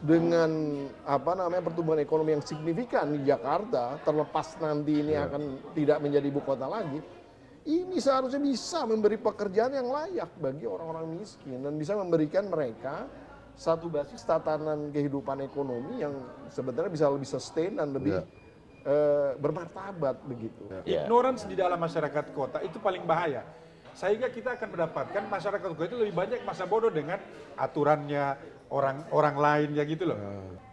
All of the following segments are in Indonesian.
dengan pertumbuhan ekonomi yang signifikan di Jakarta, terlepas nanti ini akan tidak menjadi ibu kota lagi, ini seharusnya bisa memberi pekerjaan yang layak bagi orang-orang miskin dan bisa memberikan mereka satu basis tatanan kehidupan ekonomi yang sebenarnya bisa lebih sustain dan lebih bermartabat begitu. Ignorance di dalam masyarakat kota itu paling bahaya. Sehingga kita akan mendapatkan masyarakat kota itu lebih banyak masa bodoh dengan aturannya orang lain ya gitu loh.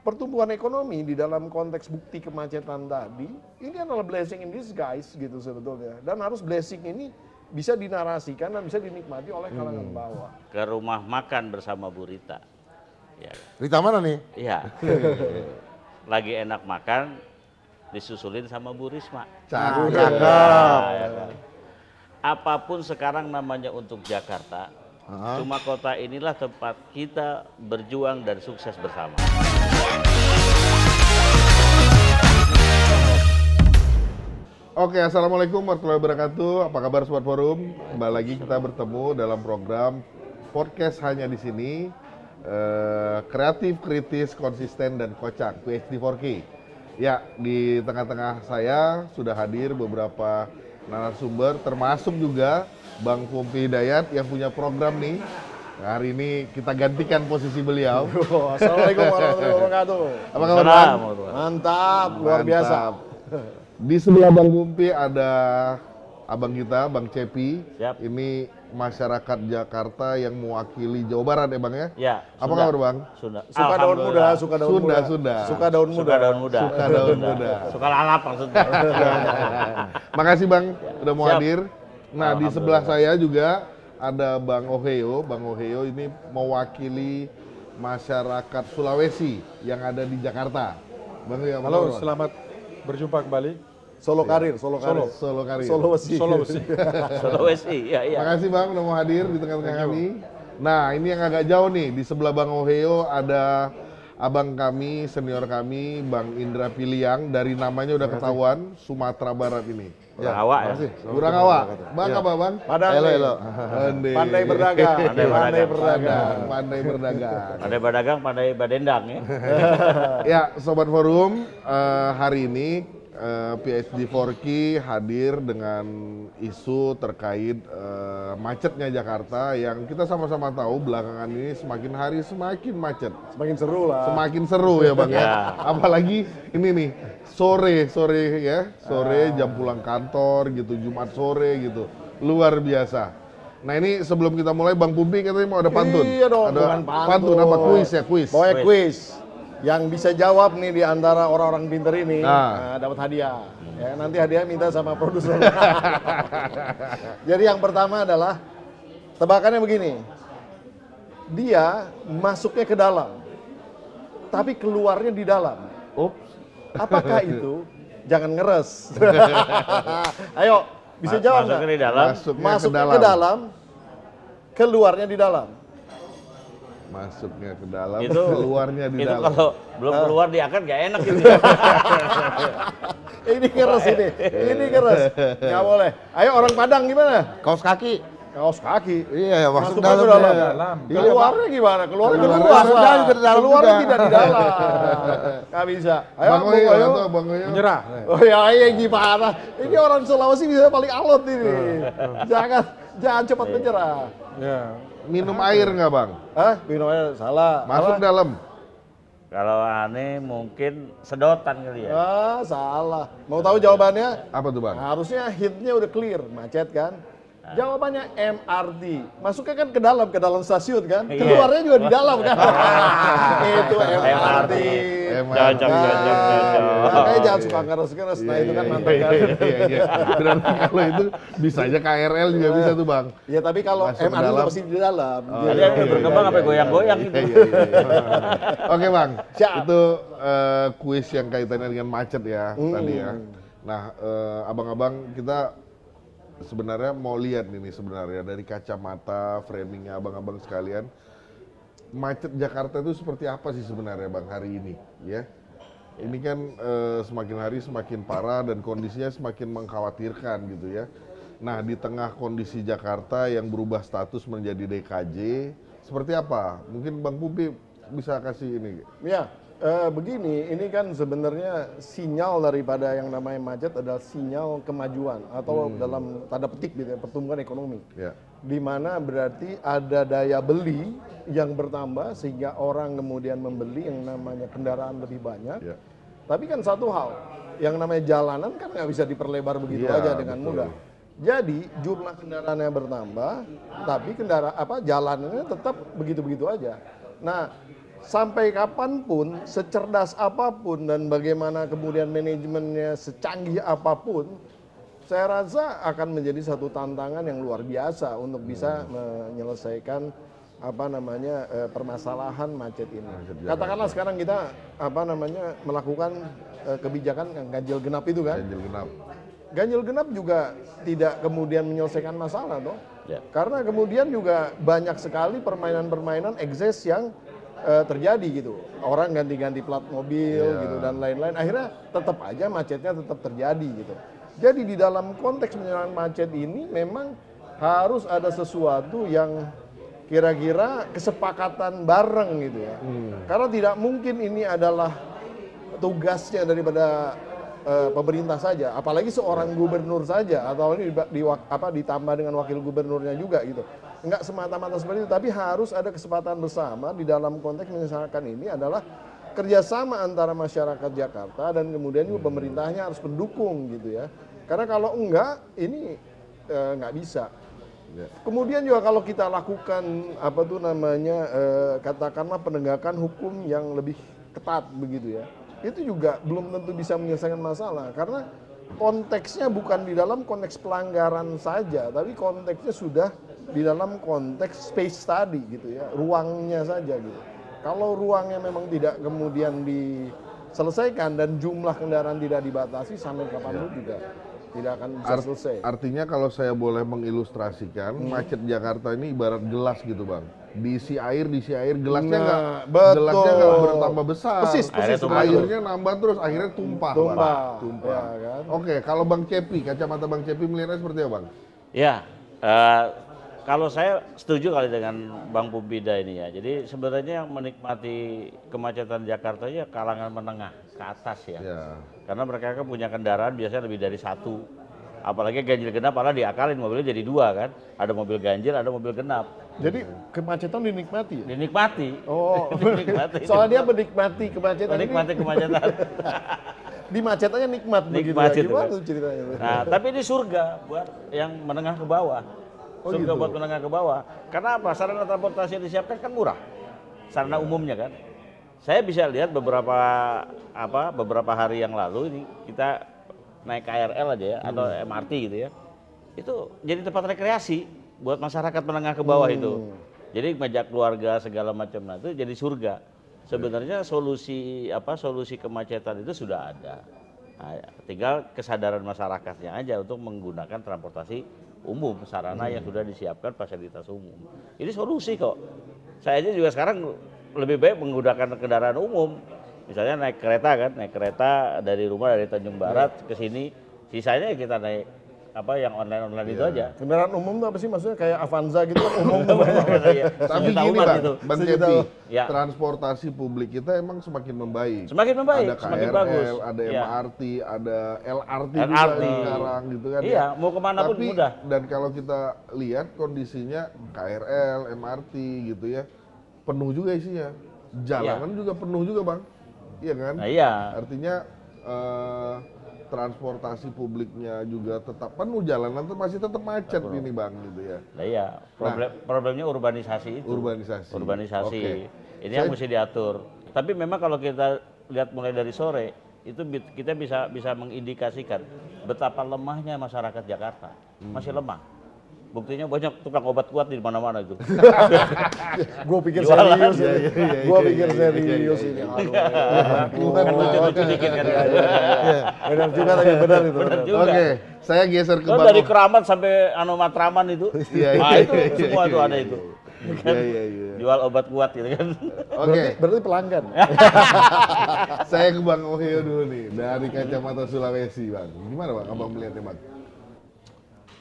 Pertumbuhan ekonomi di dalam konteks bukti kemacetan tadi, ini adalah blessing in disguise gitu sebetulnya. Dan harus blessing ini bisa dinarasikan dan bisa dinikmati oleh kalangan bawah. Ke rumah makan bersama Bu Rita. Ya. Rita mana nih? Iya. Lagi enak makan, disusulin sama Bu Risma. Cakep. Ya kan? Apapun sekarang namanya untuk Jakarta, cuma kota inilah tempat kita berjuang dan sukses bersama. Oke, assalamualaikum warahmatullahi wabarakatuh. Apa kabar Sobat Forum? Kembali lagi kita bertemu dalam program podcast hanya di sini. Kreatif, kritis, konsisten, dan kocak. PhD 4K. Ya, di tengah-tengah saya sudah hadir beberapa narasumber, termasuk juga Bang Pumpi Hidayat yang punya program nih. Nah, hari ini kita gantikan posisi beliau. Assalamualaikum warahmatullahi wabarakatuh. Apa kabar Bang? Mantap, luar biasa. Di sebelah Bang Pumpi ada abang kita, Bang Cepi. Siap. Ini masyarakat Jakarta yang mewakili Jawa Barat ya Bang ya? Ya. Apa kabar Bang? Sudah. Suka daun muda, suka daun muda. Suka daun muda. Suka daun muda. Suka daun muda. Suka lalap maksudnya. Makasih Bang udah mau Siap. hadir. Nah, di sebelah saya juga ada Bang Oheo. Bang Oheo ini mewakili masyarakat Sulawesi yang ada di Jakarta. Bang Oheo, apa Halo, kabar? selamat berjumpa kembali. Solo karir, Solo karir. Solo Karir. Sulawesi. Sulawesi, iya. Makasih Bang udah mau hadir di tengah-tengah kami. Nah, ini yang agak jauh nih, di sebelah Bang Oheo ada abang kami, senior kami, Bang Indra Piliang, dari namanya udah ketahuan, Sumatera Barat ini. Kurang awak ya. Kurang awak. Bang apa Bang? Padang. Helo. Pandai berdagang. Pandai berdagang. Pandai berdagang. Pandai berdagang, pandai badendang ya. Ya, Sobat Forum, hari ini PhD 4K hadir dengan isu terkait macetnya Jakarta yang kita sama-sama tahu belakangan ini semakin hari semakin macet. Semakin seru lah. Semakin seru ya Bang ya. Ya. Apalagi ini nih, sore jam pulang kantor gitu, Jumat sore gitu. Luar biasa. Nah, ini sebelum kita mulai Bang Pumpi katanya mau ada pantun. Iya dong, ada bukan pantun. apa kuis ya, kuis. Pokoknya kuis. Yang bisa jawab nih di antara orang-orang pinter ini dapat hadiah. Ya, nanti hadiah minta sama produser. Jadi yang pertama adalah tebakannya begini. Dia masuknya ke dalam, tapi keluarnya di dalam. Ups. Apakah itu? Jangan ngeres. Ayo, bisa jawab nggak? Masuknya di dalam. Masuknya ke dalam, keluarnya di dalam. Masuknya ke dalam, Itu keluarnya di itu dalam. kalau belum keluar diangkat gak enak gitu. Ini keras ini keras. Nggak boleh. Ayo orang Padang gimana? Kaos kaki. Kaos kaki. Iya, masuk Masuknya dalam. ke dalam. Dalam. Keluarnya gimana? Keluarnya Keluar keluar. juga, ke dalam Keluarnya juga. tidak di dalam. Nggak bisa. Ayo, Bang Oyo, ayo. atau Bang Oyo. Menyerah. Oh ya, gimana? Ini orang Sulawesi bisa paling alot ini. Jangan cepat menyerah. Ya. Minum air nggak Bang? Hah? Minum air salah. Masuk Apa? dalam. Kalau aneh mungkin sedotan kali ya. Salah. Mau tahu jawabannya? Apa tuh Bang? Harusnya hintnya udah clear, macet kan? Jawabannya MRT. Masuknya kan ke dalam stasiun kan? Iya. Keluarnya juga di dalam kan? Itu MRT. Cocok. Makanya jangan suka ngeres-ngeres. Nah itu kan mantan kan. Iya. Berarti kalau itu bisa aja KRL juga bisa tuh Bang. Ya tapi kalau Masuk MRT dalam. pasti di dalam. Tadi ada berkembang sampai goyang-goyang gitu. Iya. Oke Bang, Siap. itu kuis yang kaitannya dengan macet ya tadi ya. Nah, abang-abang kita sebenarnya mau lihat ini sebenarnya dari kacamata framingnya abang-abang sekalian, macet Jakarta itu seperti apa sih sebenarnya Bang hari ini ya? Ini kan semakin hari semakin parah dan kondisinya semakin mengkhawatirkan gitu ya. Nah, di tengah kondisi Jakarta yang berubah status menjadi DKJ, seperti apa? Mungkin Bang Pumpi bisa kasih ini? Ya, begini, ini kan sebenarnya sinyal daripada yang namanya macet adalah sinyal kemajuan atau dalam tanda petik gitu ya, pertumbuhan ekonomi. Ya. Di mana berarti ada daya beli yang bertambah sehingga orang kemudian membeli yang namanya kendaraan lebih banyak. Ya. Tapi kan satu hal, yang namanya jalanan kan nggak bisa diperlebar begitu Iya, aja dengan betul. mudah. Jadi jumlah kendaraannya bertambah, tapi jalanannya tetap begitu-begitu aja. Nah, sampai kapanpun, secerdas apapun dan bagaimana kemudian manajemennya secanggih apapun, saya rasa akan menjadi satu tantangan yang luar biasa untuk bisa menyelesaikan permasalahan macet ini. Katakanlah sekarang kita melakukan kebijakan yang ganjil genap itu kan. Ganjil genap. Ganjil genap juga tidak kemudian menyelesaikan masalah toh. Ya. Karena kemudian juga banyak sekali permainan-permainan ekses yang terjadi gitu. Orang ganti-ganti plat mobil gitu dan lain-lain. Akhirnya tetap aja macetnya tetap terjadi gitu. Jadi di dalam konteks penyelesaian macet ini memang harus ada sesuatu yang kira-kira kesepakatan bareng gitu ya. Karena tidak mungkin ini adalah tugasnya daripada pemerintah saja, apalagi seorang gubernur saja atau ini ditambah dengan wakil gubernurnya juga gitu. Enggak semata-mata seperti itu, tapi harus ada kesempatan bersama di dalam konteks menyelesaikan ini adalah kerjasama antara masyarakat Jakarta dan kemudian juga pemerintahnya harus mendukung gitu ya. Karena kalau enggak ini nggak bisa. Kemudian juga kalau kita lakukan katakanlah penegakan hukum yang lebih ketat begitu ya. Itu juga belum tentu bisa menyelesaikan masalah karena konteksnya bukan di dalam konteks pelanggaran saja, tapi konteksnya sudah di dalam konteks space tadi gitu ya, ruangnya saja gitu. Kalau ruangnya memang tidak kemudian diselesaikan dan jumlah kendaraan tidak dibatasi sampai kapanpun juga tidak akan bisa selesai. Artinya kalau saya boleh mengilustrasikan, macet Jakarta ini ibarat gelas gitu bang. Diisi air, gelasnya nggak bertambah besar. Persis. Airnya nambah terus, akhirnya tumpah. Bang. Ya, kan? Oke, kalau Bang Cepi, kacamata Bang Cepi melihatnya seperti apa bang? Ya, kalau saya setuju kali dengan Bang Pumpida ini ya. Jadi sebenarnya yang menikmati kemacetan Jakarta ya kalangan menengah ke atas ya. Karena mereka kan punya kendaraan biasanya lebih dari satu. Apalagi ganjil genap malah diakalin mobilnya jadi dua kan. Ada mobil ganjil, ada mobil genap. Jadi kemacetan dinikmati ya? Dinikmati. Oh, Dinikmati. soalnya dia menikmati kemacetan. Menikmati kemacetan. Di macetannya nikmat begitu Nikmat ya. itu, Gimana kan? tuh ceritanya? Nah, tapi ini surga buat yang menengah ke bawah. Surga buat menengah ke bawah. Karena apa? Sarana transportasi yang disiapkan kan murah. Sarana umumnya kan. Saya bisa lihat beberapa hari yang lalu ini kita naik KRL aja ya atau MRT gitu ya. Itu jadi tempat rekreasi buat masyarakat menengah ke bawah itu. Jadi ngajak keluarga segala macam, nah itu jadi surga. Sebenarnya solusi kemacetan itu sudah ada. Nah, tinggal kesadaran masyarakatnya aja untuk menggunakan transportasi umum, sarana yang sudah disiapkan fasilitas umum. Ini solusi kok. Saya aja juga sekarang lebih baik menggunakan kendaraan umum. Misalnya naik kereta dari rumah dari Tanjung Barat ke sini, sisanya kita naik yang online itu aja. Kendaraan umum tuh apa sih maksudnya kayak Avanza gitu kan umum tuh. Tapi gini bang, Bang Cepi, Ya. transportasi publik kita emang semakin membaik. Semakin membaik, Ada semakin KRL, bagus. ada Ya. MRT, ada LRT juga LRT. sekarang gitu kan. Iya, mau kemana pun Tapi, mudah. Dan kalau kita lihat kondisinya KRL, MRT gitu ya, penuh juga isinya. Jalanan juga penuh juga bang, iya kan? Nah, iya. Artinya transportasi publiknya juga tetap penuh, jalanan tuh masih tetap macet ini bang gitu ya. Nah, iya, problemnya urbanisasi itu. Urbanisasi. Oke. Ini yang mesti diatur. Tapi memang kalau kita lihat mulai dari sore itu kita bisa mengindikasikan betapa lemahnya masyarakat Jakarta. Masih lemah. Buktinya banyak tukang obat kuat di mana-mana itu. Gue pikir Jualan. serius ini. Gue pikir serius ini. Kan lucu-lucu dikit kan. Benar juga tapi benar itu. Benar juga. Oke, saya geser ke Kan Bang. dari Keramat sampai Matraman itu. Iya, Nah, iya, itu semua tuh ada itu. Iya. Jual obat kuat gitu kan. Oke, Berarti pelanggan. saya ke Bang Ohio dulu nih dari kacamata Sulawesi bang. Gimana bang, abang melihatnya bang?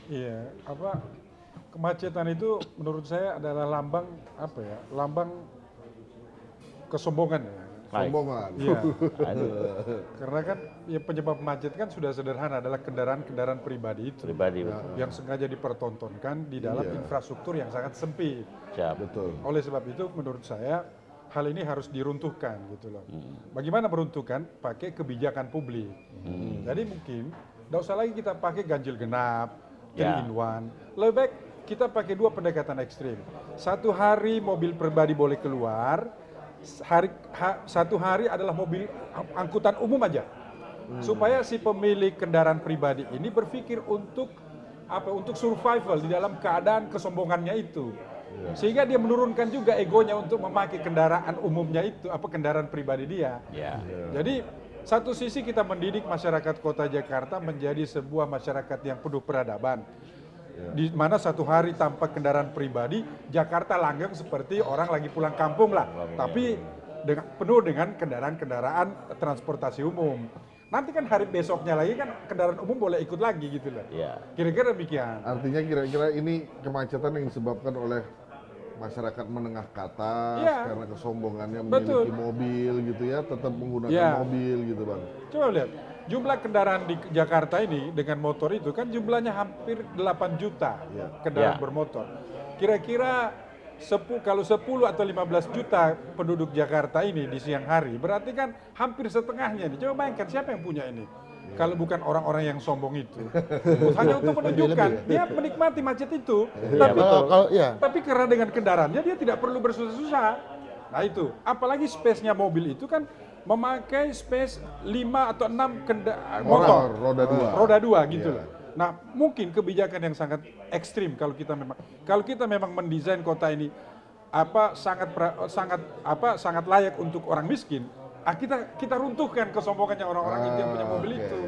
Iya, kemacetan itu menurut saya adalah lambang kesombongan ya. Baik. Sombongan. Iya. Aduh, Karena kan ya penyebab macet kan sudah sederhana adalah kendaraan-kendaraan pribadi itu pribadi. yang sengaja dipertontonkan di dalam Iya. infrastruktur yang sangat sempit. Siap. Betul. Oleh sebab itu menurut saya hal ini harus diruntuhkan gitu loh. Bagaimana meruntuhkan? Pakai kebijakan publik. Jadi mungkin tidak usah lagi kita pakai ganjil genap, 3 in 1. Lebih baik kita pakai 2 pendekatan ekstrim. Satu hari mobil pribadi boleh keluar, satu hari adalah mobil angkutan umum aja. Supaya si pemilik kendaraan pribadi ini berpikir untuk untuk survival di dalam keadaan kesombongannya itu. Sehingga dia menurunkan juga egonya untuk memakai kendaraan umumnya itu, kendaraan pribadi dia. Ya. Jadi satu sisi kita mendidik masyarakat kota Jakarta menjadi sebuah masyarakat yang penuh peradaban. Di mana satu hari tanpa kendaraan pribadi, Jakarta langgeng seperti orang lagi pulang kampung lah. Tapi penuh dengan kendaraan-kendaraan transportasi umum. Nanti kan hari besoknya lagi kan kendaraan umum boleh ikut lagi gitu loh. Ya. Kira-kira demikian. Artinya kira-kira ini kemacetan yang disebabkan oleh masyarakat menengah ke atas Iya. karena kesombongannya Betul. memiliki mobil gitu ya, tetap menggunakan Iya. mobil gitu Bang. Coba lihat, jumlah kendaraan di Jakarta ini dengan motor itu kan jumlahnya hampir 8 juta Iya. kendaraan Iya. bermotor. Kira-kira kalau 10 atau 15 juta penduduk Jakarta ini di siang hari, berarti kan hampir setengahnya nih. Coba bayangkan siapa yang punya ini? Kalau bukan orang-orang yang sombong itu. Hanya untuk menunjukkan, dia menikmati macet itu. Tapi, tapi karena dengan kendaraannya dia tidak perlu bersusah-susah. Nah itu, apalagi space-nya mobil itu kan memakai space 5 atau 6 motor. Roda 2. Roda 2 gitu Iya. loh. Nah, mungkin kebijakan yang sangat ekstrim kalau kita memang mendesain kota ini sangat layak untuk orang miskin. Kita runtuhkan kesombongannya orang-orang itu yang punya mobil itu.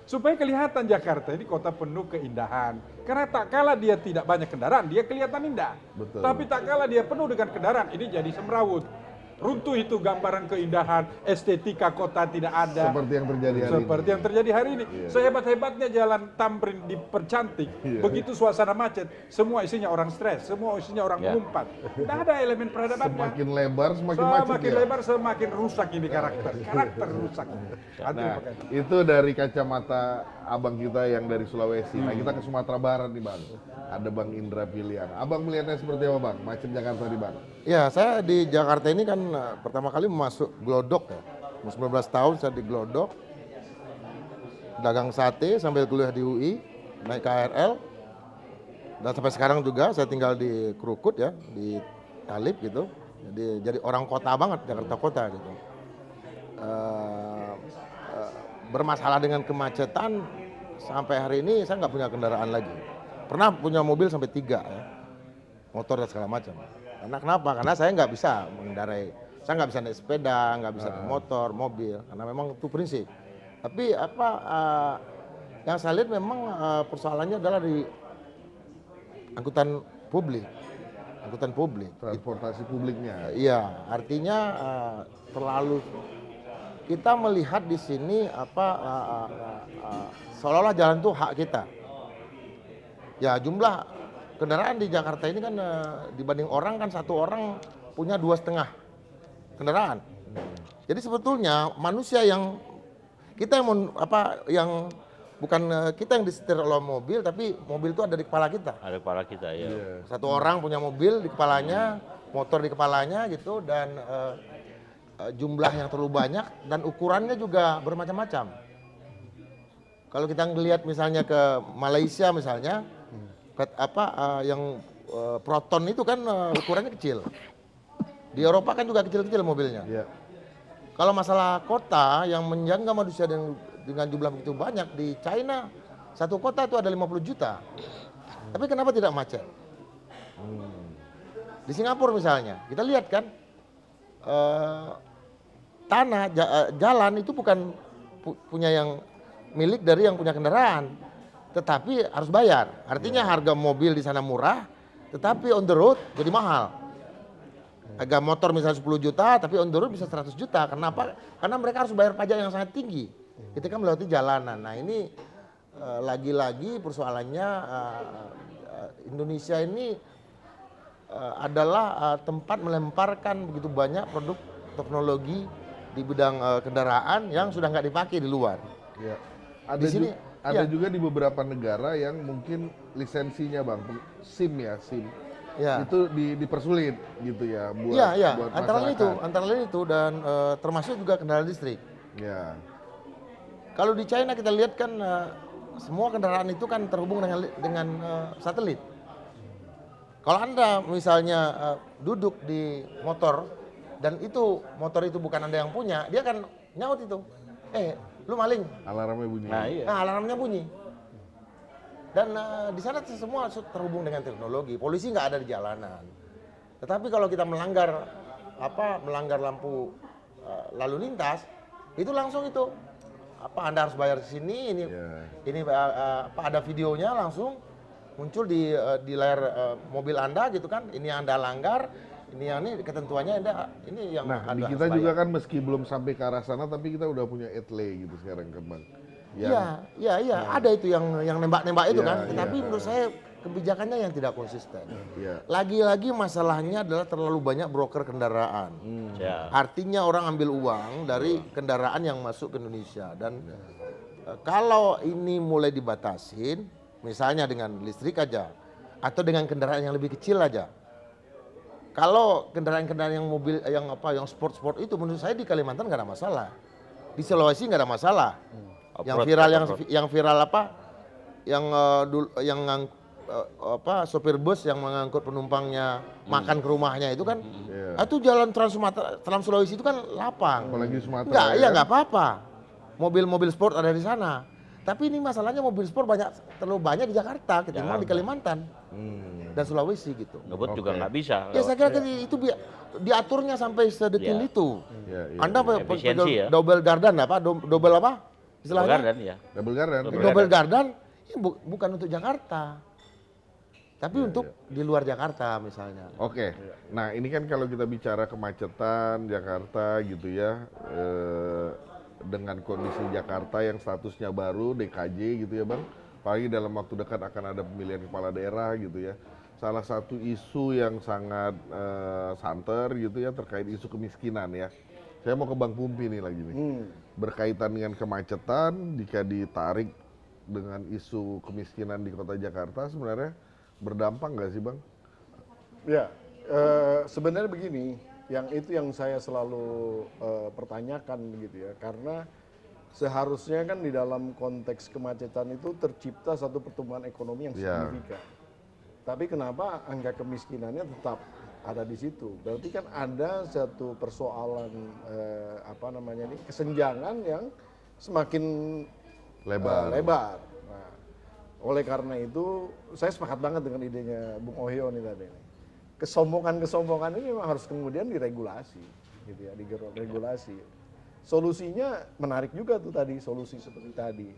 Supaya kelihatan Jakarta ini kota penuh keindahan. Karena tak kala dia tidak banyak kendaraan, dia kelihatan indah. Betul. Tapi tak kala dia penuh dengan kendaraan, ini jadi semrawut. Runtuh itu gambaran keindahan, estetika kota tidak ada. Seperti yang terjadi hari Seperti ini. yang terjadi hari ini. Iya. Sehebat-hebatnya jalan Tamrin dipercantik. Iya. Begitu suasana macet, semua isinya orang stres, semua isinya orang Ya. mengumpat. Tidak ada elemen peradabannya. Semakin lebar semakin macet Semakin ya. lebar semakin rusak ini karakter. Karakter rusak. Itu Nah, makanya. itu dari kacamata abang kita yang dari Sulawesi. Nah, kita ke Sumatera Barat nih, Bang. Ada Bang Indra Piliang. Abang melihatnya seperti apa, Bang? Macet Jakarta nih, Bang. Ya, saya di Jakarta ini kan pertama kali masuk Glodok ya. Umur 19 tahun saya di Glodok. Dagang sate sambil kuliah di UI, naik KRL. Dan sampai sekarang juga saya tinggal di Krukut ya, di Talib gitu. Jadi orang kota banget, Jakarta kota gitu. Bermasalah dengan kemacetan sampai hari ini saya nggak punya kendaraan lagi. Pernah punya mobil sampai 3 ya, motor dan segala macam. Karena kenapa? Karena saya nggak bisa mengendarai, saya nggak bisa naik sepeda, nggak bisa naik motor, mobil, karena memang itu prinsip. Tapi yang saya lihat memang persoalannya adalah di angkutan publik, Transportasi publiknya. Iya, artinya terlalu kita melihat di sini seolah-olah jalan itu hak kita. Ya, jumlah kendaraan di Jakarta ini kan dibanding orang kan satu orang punya 2,5 kendaraan. Jadi sebetulnya manusia yang kita yang bukan kita yang disetir oleh mobil, tapi mobil itu ada di kepala kita. Ada kepala kita ya. Satu orang punya mobil di kepalanya, motor di kepalanya gitu, dan jumlah yang terlalu banyak dan ukurannya juga bermacam-macam. Kalau kita ngelihat misalnya ke Malaysia misalnya, yang Proton itu kan ukurannya kecil. Di Eropa kan juga kecil-kecil mobilnya. Iya. Kalau masalah kota yang menyangga manusia dengan jumlah begitu banyak, di China satu kota itu ada 50 juta. Tapi kenapa tidak macet? Di Singapura misalnya, kita lihat kan jalan itu bukan punya yang milik dari yang punya kendaraan, tetapi harus bayar. Artinya harga mobil di sana murah, tetapi on the road jadi mahal. Harga motor misalnya 10 juta, tapi on the road bisa 100 juta. Kenapa? Karena mereka harus bayar pajak yang sangat tinggi ketika melewati jalanan. Nah ini lagi-lagi persoalannya Indonesia ini adalah tempat melemparkan begitu banyak produk teknologi di bidang kendaraan yang sudah nggak dipakai di luar. Ya. Ada Di sini, ada ya. juga di beberapa negara yang mungkin lisensinya Bang, SIM ya, SIM. Ya. Itu dipersulit gitu ya buat Iya, iya. buat Antara lain itu dan termasuk juga kendaraan listrik. Ya. Kalau di China kita lihat kan semua kendaraan itu kan terhubung dengan satelit. Kalau Anda misalnya duduk di motor dan motor itu bukan Anda yang punya, dia akan nyaut itu. Lu maling. Alarmnya bunyi. Nah, iya. Nah, alarmnya bunyi. Dan di sana semua terhubung dengan teknologi. Polisi nggak ada di jalanan. Tetapi kalau kita melanggar lampu lalu lintas, itu langsung itu Anda harus bayar ke sini. Ini ada videonya langsung muncul di layar mobil Anda gitu kan. Ini yang Anda langgar. Ini ketentuannya ini yang Nah, di Anda kita harus juga bayar. kan meski belum sampai ke arah sana, tapi kita udah punya etle gitu sekarang kan Bang. Iya, ada itu yang nembak-nembak itu Iya, kan. iya. Tetapi menurut saya kebijakannya yang tidak konsisten. Iya. Lagi-lagi masalahnya adalah terlalu banyak broker kendaraan. Ya. Artinya orang ambil uang dari kendaraan yang masuk ke Indonesia dan kalau ini mulai dibatasin, misalnya dengan listrik aja atau dengan kendaraan yang lebih kecil aja. Kalau kendaraan-kendaraan yang sport itu menurut saya di Kalimantan nggak ada masalah. Di Sulawesi nggak ada masalah. Yang viral sopir bus yang mengangkut penumpangnya makan ke rumahnya itu kan, itu jalan Trans Sulawesi itu kan lapang. Apalagi Sumatera. Nggak apa-apa. Mobil-mobil sport ada di sana. Tapi ini masalahnya mobil sport terlalu banyak di Jakarta ketimbang di Kalimantan dan Sulawesi gitu. Ngebut juga nggak bisa. Ya saya kira itu diaturnya sampai sedetil itu. Anda Efisiensi ya. double garden double apa? Istilahnya? Garden ya. Double garden. Double garden ya bukan untuk Jakarta. Tapi untuk di luar Jakarta misalnya. Oke. Nah, ini kan kalau kita bicara kemacetan Jakarta gitu ya, dengan kondisi Jakarta yang statusnya baru DKJ gitu ya Bang. Apalagi dalam waktu dekat akan ada pemilihan kepala daerah gitu ya. Salah satu isu yang sangat santer gitu ya terkait isu kemiskinan ya. Saya mau ke Bang Pumpi nih lagi nih. Berkaitan dengan kemacetan, jika ditarik dengan isu kemiskinan di kota Jakarta sebenarnya berdampak nggak sih Bang? Ya, sebenarnya begini, yang saya selalu pertanyakan begitu ya, karena seharusnya kan di dalam konteks kemacetan itu tercipta satu pertumbuhan ekonomi yang signifikan. Tapi kenapa angka kemiskinannya tetap ada di situ? Berarti kan ada satu persoalan kesenjangan yang semakin lebar. Nah, oleh karena itu saya sepakat banget dengan idenya Bung Ohio nih tadi. Kesombongan ini memang harus kemudian diregulasi, gitu ya, diregulasi. Solusinya menarik juga tuh tadi, solusi seperti tadi.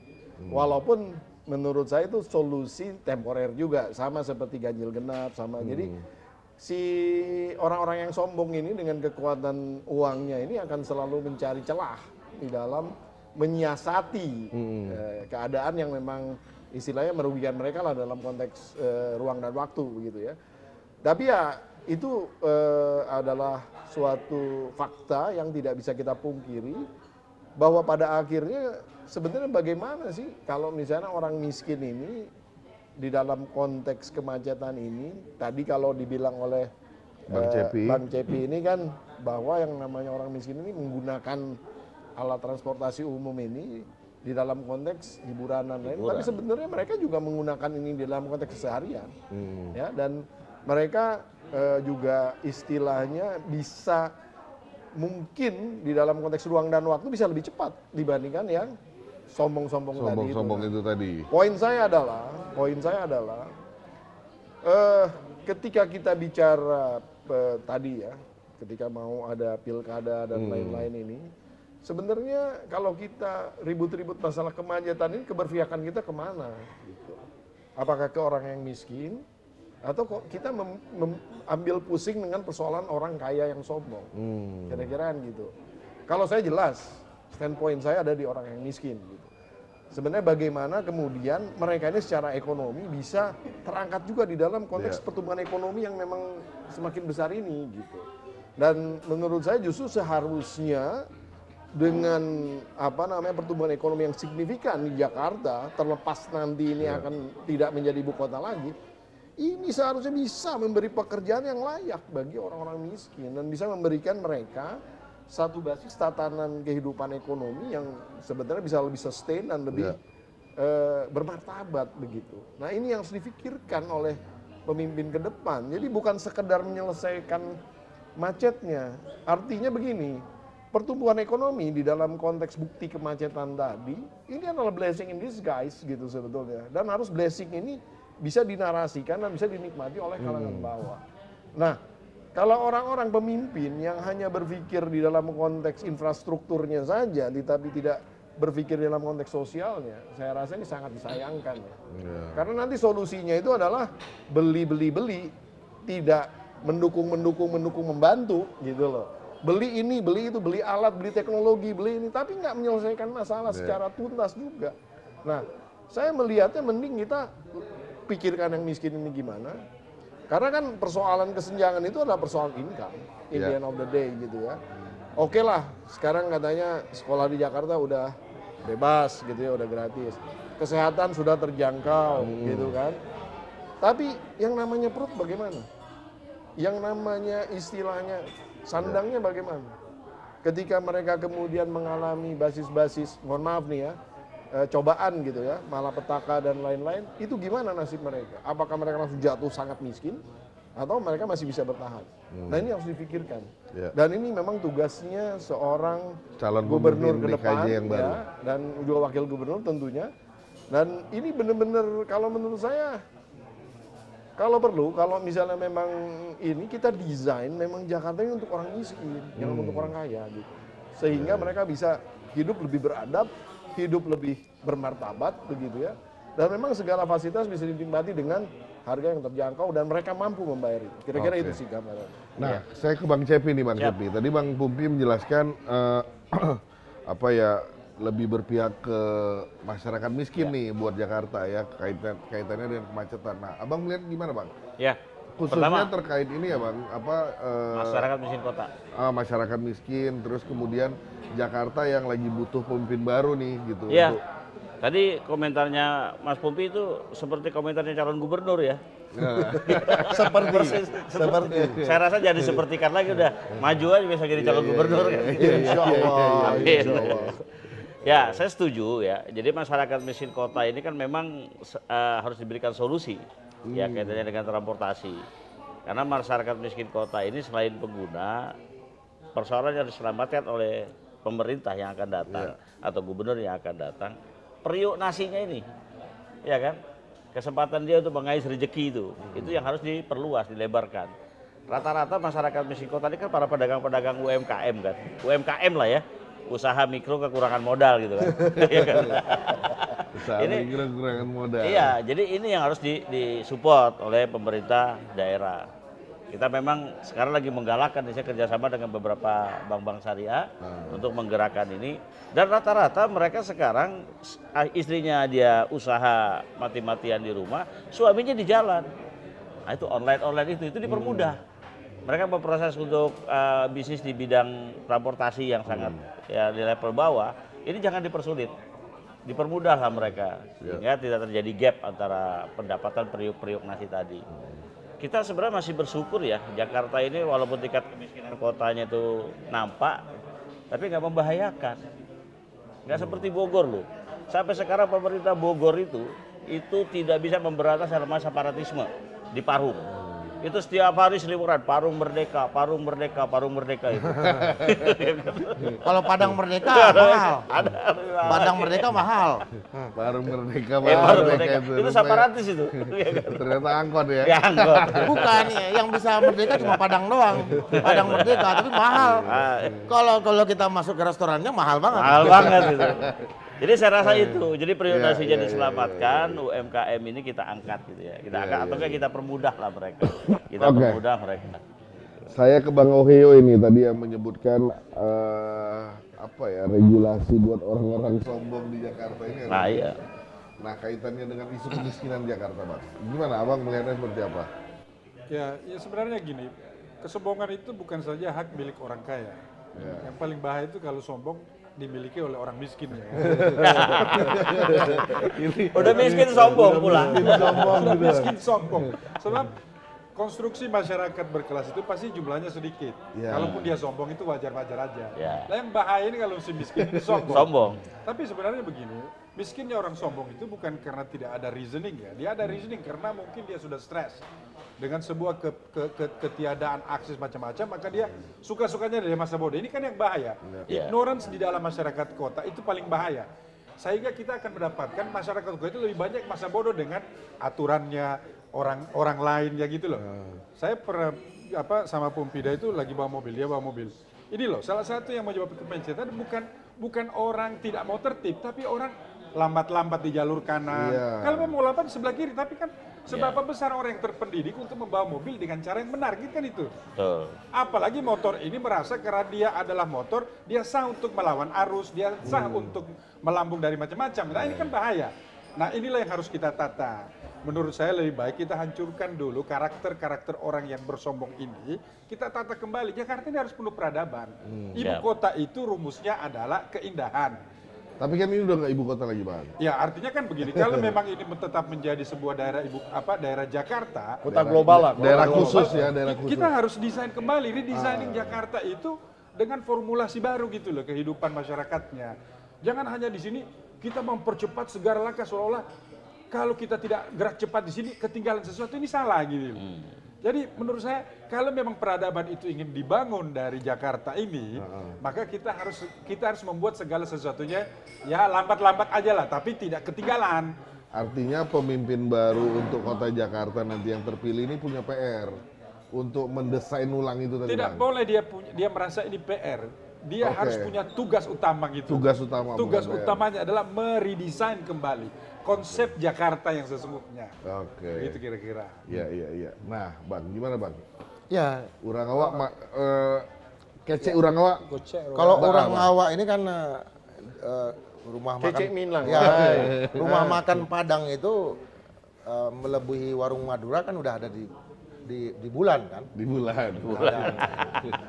Walaupun menurut saya itu solusi temporer juga, sama seperti ganjil genap, sama. Jadi si orang-orang yang sombong ini dengan kekuatan uangnya ini akan selalu mencari celah di dalam menyiasati keadaan yang memang istilahnya merugikan mereka lah dalam konteks ruang dan waktu begitu ya. Tapi ya itu adalah suatu fakta yang tidak bisa kita pungkiri bahwa pada akhirnya sebenarnya bagaimana sih kalau misalnya orang miskin ini di dalam konteks kemacetan ini tadi kalau dibilang oleh Bang Cepi ini kan bahwa yang namanya orang miskin ini menggunakan alat transportasi umum ini di dalam konteks hiburan dan lain, tapi sebenarnya mereka juga menggunakan ini di dalam konteks keseharian, ya, dan mereka juga istilahnya bisa mungkin di dalam konteks ruang dan waktu bisa lebih cepat dibandingkan yang sombong-sombong tadi. Sombong itu tadi. Poin saya adalah ketika kita bicara tadi ya, ketika mau ada pilkada dan lain-lain ini. Sebenarnya kalau kita ribut-ribut masalah kemacetan ini keberpihakan kita kemana? Gitu. Apakah ke orang yang miskin atau kok kita ambil pusing dengan persoalan orang kaya yang sombong? Kira-kira kan gitu. Kalau saya jelas, standpoint saya ada di orang yang miskin. Gitu. Sebenarnya bagaimana kemudian mereka ini secara ekonomi bisa terangkat juga di dalam konteks pertumbuhan ekonomi yang memang semakin besar ini. Gitu. Dan menurut saya justru seharusnya dengan pertumbuhan ekonomi yang signifikan di Jakarta, terlepas nanti ini akan tidak menjadi ibu kota lagi, ini seharusnya bisa memberi pekerjaan yang layak bagi orang-orang miskin dan bisa memberikan mereka satu basis tatanan kehidupan ekonomi yang sebenarnya bisa lebih sustain dan lebih bermartabat begitu. Nah ini yang harus difikirkan oleh pemimpin ke depan. Jadi bukan sekedar menyelesaikan macetnya. Artinya begini, pertumbuhan ekonomi di dalam konteks bukti kemacetan tadi, ini adalah blessing in disguise gitu sebetulnya. Dan harus blessing ini bisa dinarasikan dan bisa dinikmati oleh kalangan bawah. Nah, kalau orang-orang pemimpin yang hanya berpikir di dalam konteks infrastrukturnya saja, tapi tidak berpikir dalam konteks sosialnya, saya rasa ini sangat disayangkan ya. Karena nanti solusinya itu adalah beli, tidak mendukung, membantu gitu loh. Beli ini, beli itu, beli alat, beli teknologi, beli ini, tapi nggak menyelesaikan masalah secara tuntas juga. Nah, saya melihatnya mending kita pikirkan yang miskin ini gimana. Karena kan persoalan kesenjangan itu adalah persoalan income, in the end of the day gitu ya. Oke lah, sekarang katanya sekolah di Jakarta udah bebas gitu ya, udah gratis. Kesehatan sudah terjangkau gitu kan. Tapi yang namanya perut bagaimana? Yang namanya istilahnya sandangnya bagaimana? Ketika mereka kemudian mengalami basis-basis, mohon maaf nih ya, cobaan gitu ya, malapetaka dan lain-lain, itu gimana nasib mereka? Apakah mereka langsung jatuh sangat miskin? Atau mereka masih bisa bertahan? Nah ini harus dipikirkan. Dan ini memang tugasnya seorang calon gubernur ke depan yang baru. ya, dan juga wakil gubernur tentunya. Dan ini benar-benar kalau menurut saya, kalau perlu, kalau misalnya memang ini kita desain memang Jakarta ini untuk orang miskin, jangan untuk orang kaya gitu. Sehingga mereka bisa hidup lebih beradab, hidup lebih bermartabat begitu ya. Dan memang segala fasilitas bisa dinikmati dengan harga yang terjangkau dan mereka mampu membayar itu. Kira-kira itu sih gambaran. Nah, saya ke Bang Cepi nih, Bang Cepi. Tadi Bang Pumpi menjelaskan lebih berpihak ke masyarakat miskin nih buat Jakarta ya, kaitannya dengan kemacetan. Nah, Abang melihat gimana, Bang? Ya. Khususnya Pertama, terkait ini ya, Bang, masyarakat miskin kota. Masyarakat miskin, terus kemudian Jakarta yang lagi butuh pemimpin baru nih gitu. Iya. Tadi komentarnya Mas Pumpi itu seperti komentarnya calon gubernur ya. Seperti. Saya rasa jadi sepertikan lagi udah maju aja bisa jadi calon gubernur kan. Insya Allah. Amin. Ya, saya setuju ya. Jadi masyarakat miskin kota ini kan memang harus diberikan solusi ya kaitannya dengan transportasi. Karena masyarakat miskin kota ini selain pengguna, persoalan yang diselamatkan oleh pemerintah yang akan datang atau gubernur yang akan datang, periuk nasinya ini, ya kan? Kesempatan dia untuk mengais rezeki itu yang harus diperluas, dilebarkan. Rata-rata masyarakat miskin kota ini kan para pedagang-pedagang UMKM kan, UMKM lah ya, usaha mikro kekurangan modal gitu kan. Usaha mikro kekurangan modal. Iya, jadi ini yang harus disupport oleh pemerintah daerah. Kita memang sekarang lagi menggalakkan, saya kerjasama dengan beberapa bank-bank syariah untuk menggerakkan ini. Dan rata-rata mereka sekarang istrinya dia usaha mati-matian di rumah, suaminya di jalan. Nah itu online itu dipermudah. Mereka berproses untuk bisnis di bidang transportasi yang sangat ya di level bawah. Ini jangan dipersulit, dipermudahlah mereka sehingga tidak terjadi gap antara pendapatan periuk-periuk nasi tadi. Kita sebenarnya masih bersyukur ya, Jakarta ini walaupun tingkat kemiskinan kotanya itu nampak, tapi nggak membahayakan. Nggak seperti Bogor loh. Sampai sekarang pemerintah Bogor itu tidak bisa memberantas sama separatisme di Parung. Itu setiap hari seliburan, Parung Merdeka itu. Kalau Padang Merdeka mahal. Padang Merdeka mahal. Parung Merdeka, Parung Merdeka. Itu separatis itu. Ternyata angkot ya. Ya, angkot. Bukan, yang bisa merdeka cuma Padang doang. Padang Merdeka, tapi mahal. Kalau kita masuk ke restorannya mahal banget. Mahal banget itu. Jadi saya rasa itu, jadi priorisasinya diselamatkan, UMKM ini kita angkat gitu ya, kita angkat atau kita permudah lah mereka, kita permudah mereka. Saya ke Bang Ohio ini tadi yang menyebutkan regulasi buat orang-orang sombong di Jakarta ini. Nah iya. Nah kaitannya dengan isu kemiskinan Jakarta, Bang. Gimana Abang melihatnya seperti apa? Ya sebenarnya gini, kesombongan itu bukan saja hak milik orang kaya. Yang paling bahaya itu kalau sombong dimiliki oleh orang miskin ya. Udah miskin sombong pula. Sudah miskin sombong. Sebab konstruksi masyarakat berkelas itu pasti jumlahnya sedikit. Ya. Kalaupun dia sombong itu wajar-wajar aja. Ya. Nah yang bahaya ini kalau si miskin itu sombong. Sombong. Tapi sebenarnya begini, miskinnya orang sombong itu bukan karena tidak ada reasoning ya. Dia ada reasoning karena mungkin dia sudah stres. Dengan sebuah ketiadaan akses macam-macam, maka dia suka-sukanya dari masa bodoh. Ini kan yang bahaya. Ya. Ignorance di dalam masyarakat kota itu paling bahaya. Sehingga kita akan mendapatkan masyarakat kota itu lebih banyak masa bodoh dengan aturannya, orang lain ya gitu loh. Saya pernah sama Pumpida itu lagi bawa mobil, dia bawa mobil. Ini loh, salah satu yang menyebabkan kemacetan bukan orang tidak mau tertib, tapi orang lambat-lambat di jalur kanan. Iya. Kalau mau lambat sebelah kiri, tapi kan seberapa besar orang yang terpendidik untuk membawa mobil dengan cara yang benar, gitu kan itu. Betul. Apalagi motor ini merasa karena dia adalah motor, dia sah untuk melawan arus, dia sah untuk melambung dari macam-macam. Nah ini kan bahaya. Nah inilah yang harus kita tata. Menurut saya lebih baik kita hancurkan dulu karakter-karakter orang yang bersombong ini, kita tata kembali. Jakarta ini harus penuh peradaban. Ibu Siap. kota itu rumusnya adalah keindahan. Tapi kan ini udah nggak ibu kota lagi, Bang. Ya artinya kan begini, kalau memang ini tetap menjadi sebuah daerah daerah Jakarta, Kota global lah. Daerah kota khusus global. ya, daerah khusus. kita harus desain kembali, redesigning Jakarta itu dengan formulasi baru gitu loh kehidupan masyarakatnya. Jangan hanya di sini kita mempercepat segala langkah seolah-olah kalau kita tidak gerak cepat di sini ketinggalan sesuatu, ini salah gitu. Jadi menurut saya kalau memang peradaban itu ingin dibangun dari Jakarta ini, maka kita harus membuat segala sesuatunya ya lambat-lambat aja lah, tapi tidak ketinggalan. Artinya pemimpin baru untuk kota Jakarta nanti yang terpilih ini punya PR untuk mendesain ulang itu tadi, Tidak Bang. boleh dia merasa ini PR. Dia Oke. harus punya tugas utama gitu. Tugas utama, Tugas bukan PR. utamanya adalah meredesain kembali konsep Jakarta yang sesungguhnya. Oke. Itu kira-kira. Iya. Nah, Bang, gimana, Bang? Ya, Urang awak kece urang awak. kalau Bang, orang apa? Awak ini kan rumah Kece makan Minang. Ya, Hai. rumah makan Padang itu melebihi warung Madura kan udah ada di Bulan kan. Di bulan.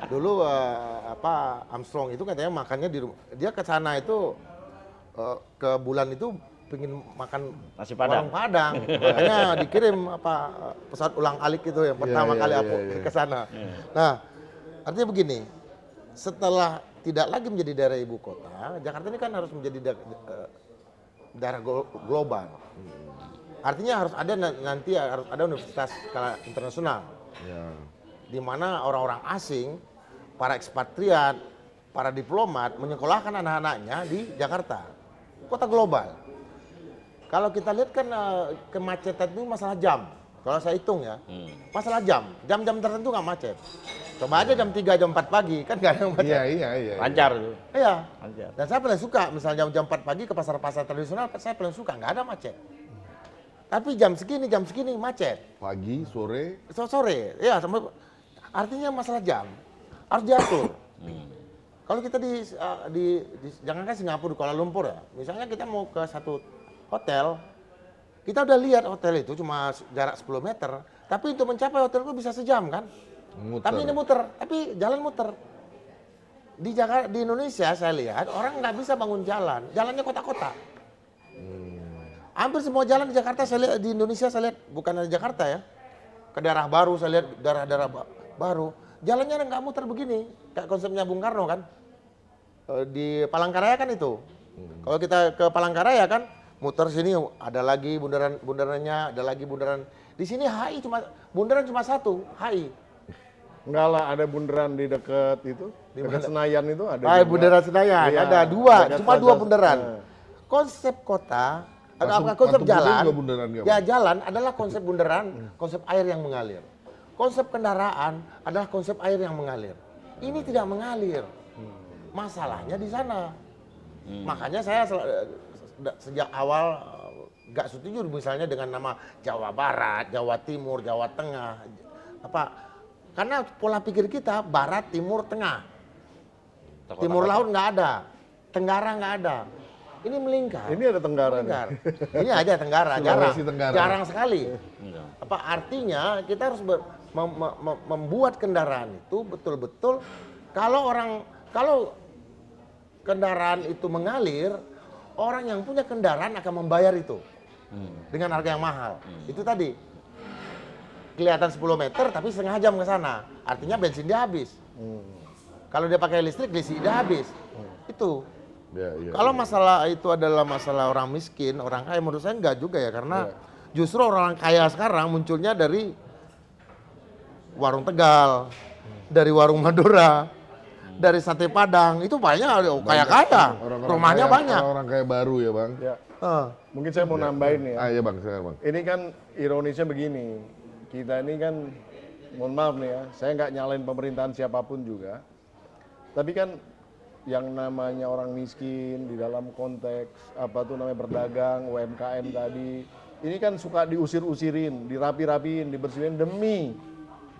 Dulu Armstrong itu katanya makannya di rumah. Dia ke sana itu ke Bulan itu pengen makan Nasi Padang. warung Padang. Makanya dikirim pesawat ulang alik itu yang pertama kali aku ke sana. Nah, artinya begini, setelah tidak lagi menjadi daerah ibu kota, Jakarta ini kan harus menjadi daerah global. Artinya harus ada nanti harus ada universitas skala internasional. Ya. Di mana orang-orang asing, para ekspatriat, para diplomat menyekolahkan anak-anaknya di Jakarta, kota global. Kalau kita lihat kan kemacetan itu masalah jam. Kalau saya hitung ya, masalah jam-jam tertentu nggak macet. Coba aja jam 3, jam 4 pagi, kan nggak ada yang macet. Iya. Lancar tuh. Iya. Lancar. Dan saya paling suka, misalnya jam 4 pagi ke pasar-pasar tradisional, saya paling suka, nggak ada macet. Tapi jam segini macet. Pagi, sore. Sore, ya sampai artinya masalah jam harus diatur. Kalau kita jangankan Singapura, Kuala Lumpur ya, misalnya kita mau ke satu hotel, kita udah lihat hotel itu cuma jarak 10 meter, tapi untuk mencapai hotel itu bisa sejam kan? Muter. Tapi ini muter, tapi jalan muter. Di Jakarta, di Indonesia saya lihat orang nggak bisa bangun jalannya kota-kota. Hampir semua jalan di Jakarta saya lihat, di Indonesia saya lihat, bukan di Jakarta ya, ke daerah baru saya lihat daerah-daerah baru, jalannya nggak muter begini, kayak konsepnya Bung Karno kan, di Palangkaraya kan itu. Kalau kita ke Palangkaraya kan, muter sini ada lagi bundarannya, ada lagi bundaran. Di sini HI bundaran cuma satu, HI. Enggak lah, ada bundaran di dekat itu, dekat Senayan itu ada. juga. Bundaran Senayan, Iya, ada dua, dekat cuma Plaza- dua bundaran. Nah. Konsep kota, Patung- konsep Patung jalan, Kuda juga bundaran nggak, ya jalan adalah konsep bundaran, konsep air yang mengalir. Konsep kendaraan adalah konsep air yang mengalir. Ini tidak mengalir. Masalahnya di sana. Makanya saya sejak awal nggak setuju misalnya dengan nama Jawa Barat, Jawa Timur, Jawa Tengah. Karena pola pikir kita Barat, Timur, Tengah. Timur Laut nggak ada, Tenggara nggak ada. Ini melingkar. Ini ada Tenggara nih. Melingkar. Ini aja Tenggara, Sulawesi Tenggara. jarang sekali. Iya. Artinya kita harus membuat kendaraan itu betul-betul kalau kendaraan itu mengalir, orang yang punya kendaraan akan membayar itu dengan harga yang mahal. Itu tadi kelihatan 10 meter tapi setengah jam ke sana, artinya bensin dia habis. Kalau dia pakai listrik dia habis. Itu. Kalau masalah itu adalah masalah orang miskin, orang kaya, menurut saya enggak juga ya, karena justru orang kaya sekarang munculnya dari warung Tegal, dari warung Madura, dari sate Padang, itu banyak kaya-kaya, rumahnya kaya, banyak. Orang kaya baru ya bang. Ya. Mungkin saya mau nambahin ya. Iya bang, silakan bang. Ini kan ironisnya begini, kita ini kan, mohon maaf nih ya, saya nggak nyalain pemerintahan siapapun juga, tapi kan yang namanya orang miskin di dalam konteks apa tuh namanya berdagang, UMKM tadi, ini kan suka diusir-usirin, dirapi-rapiin, dibersihin demi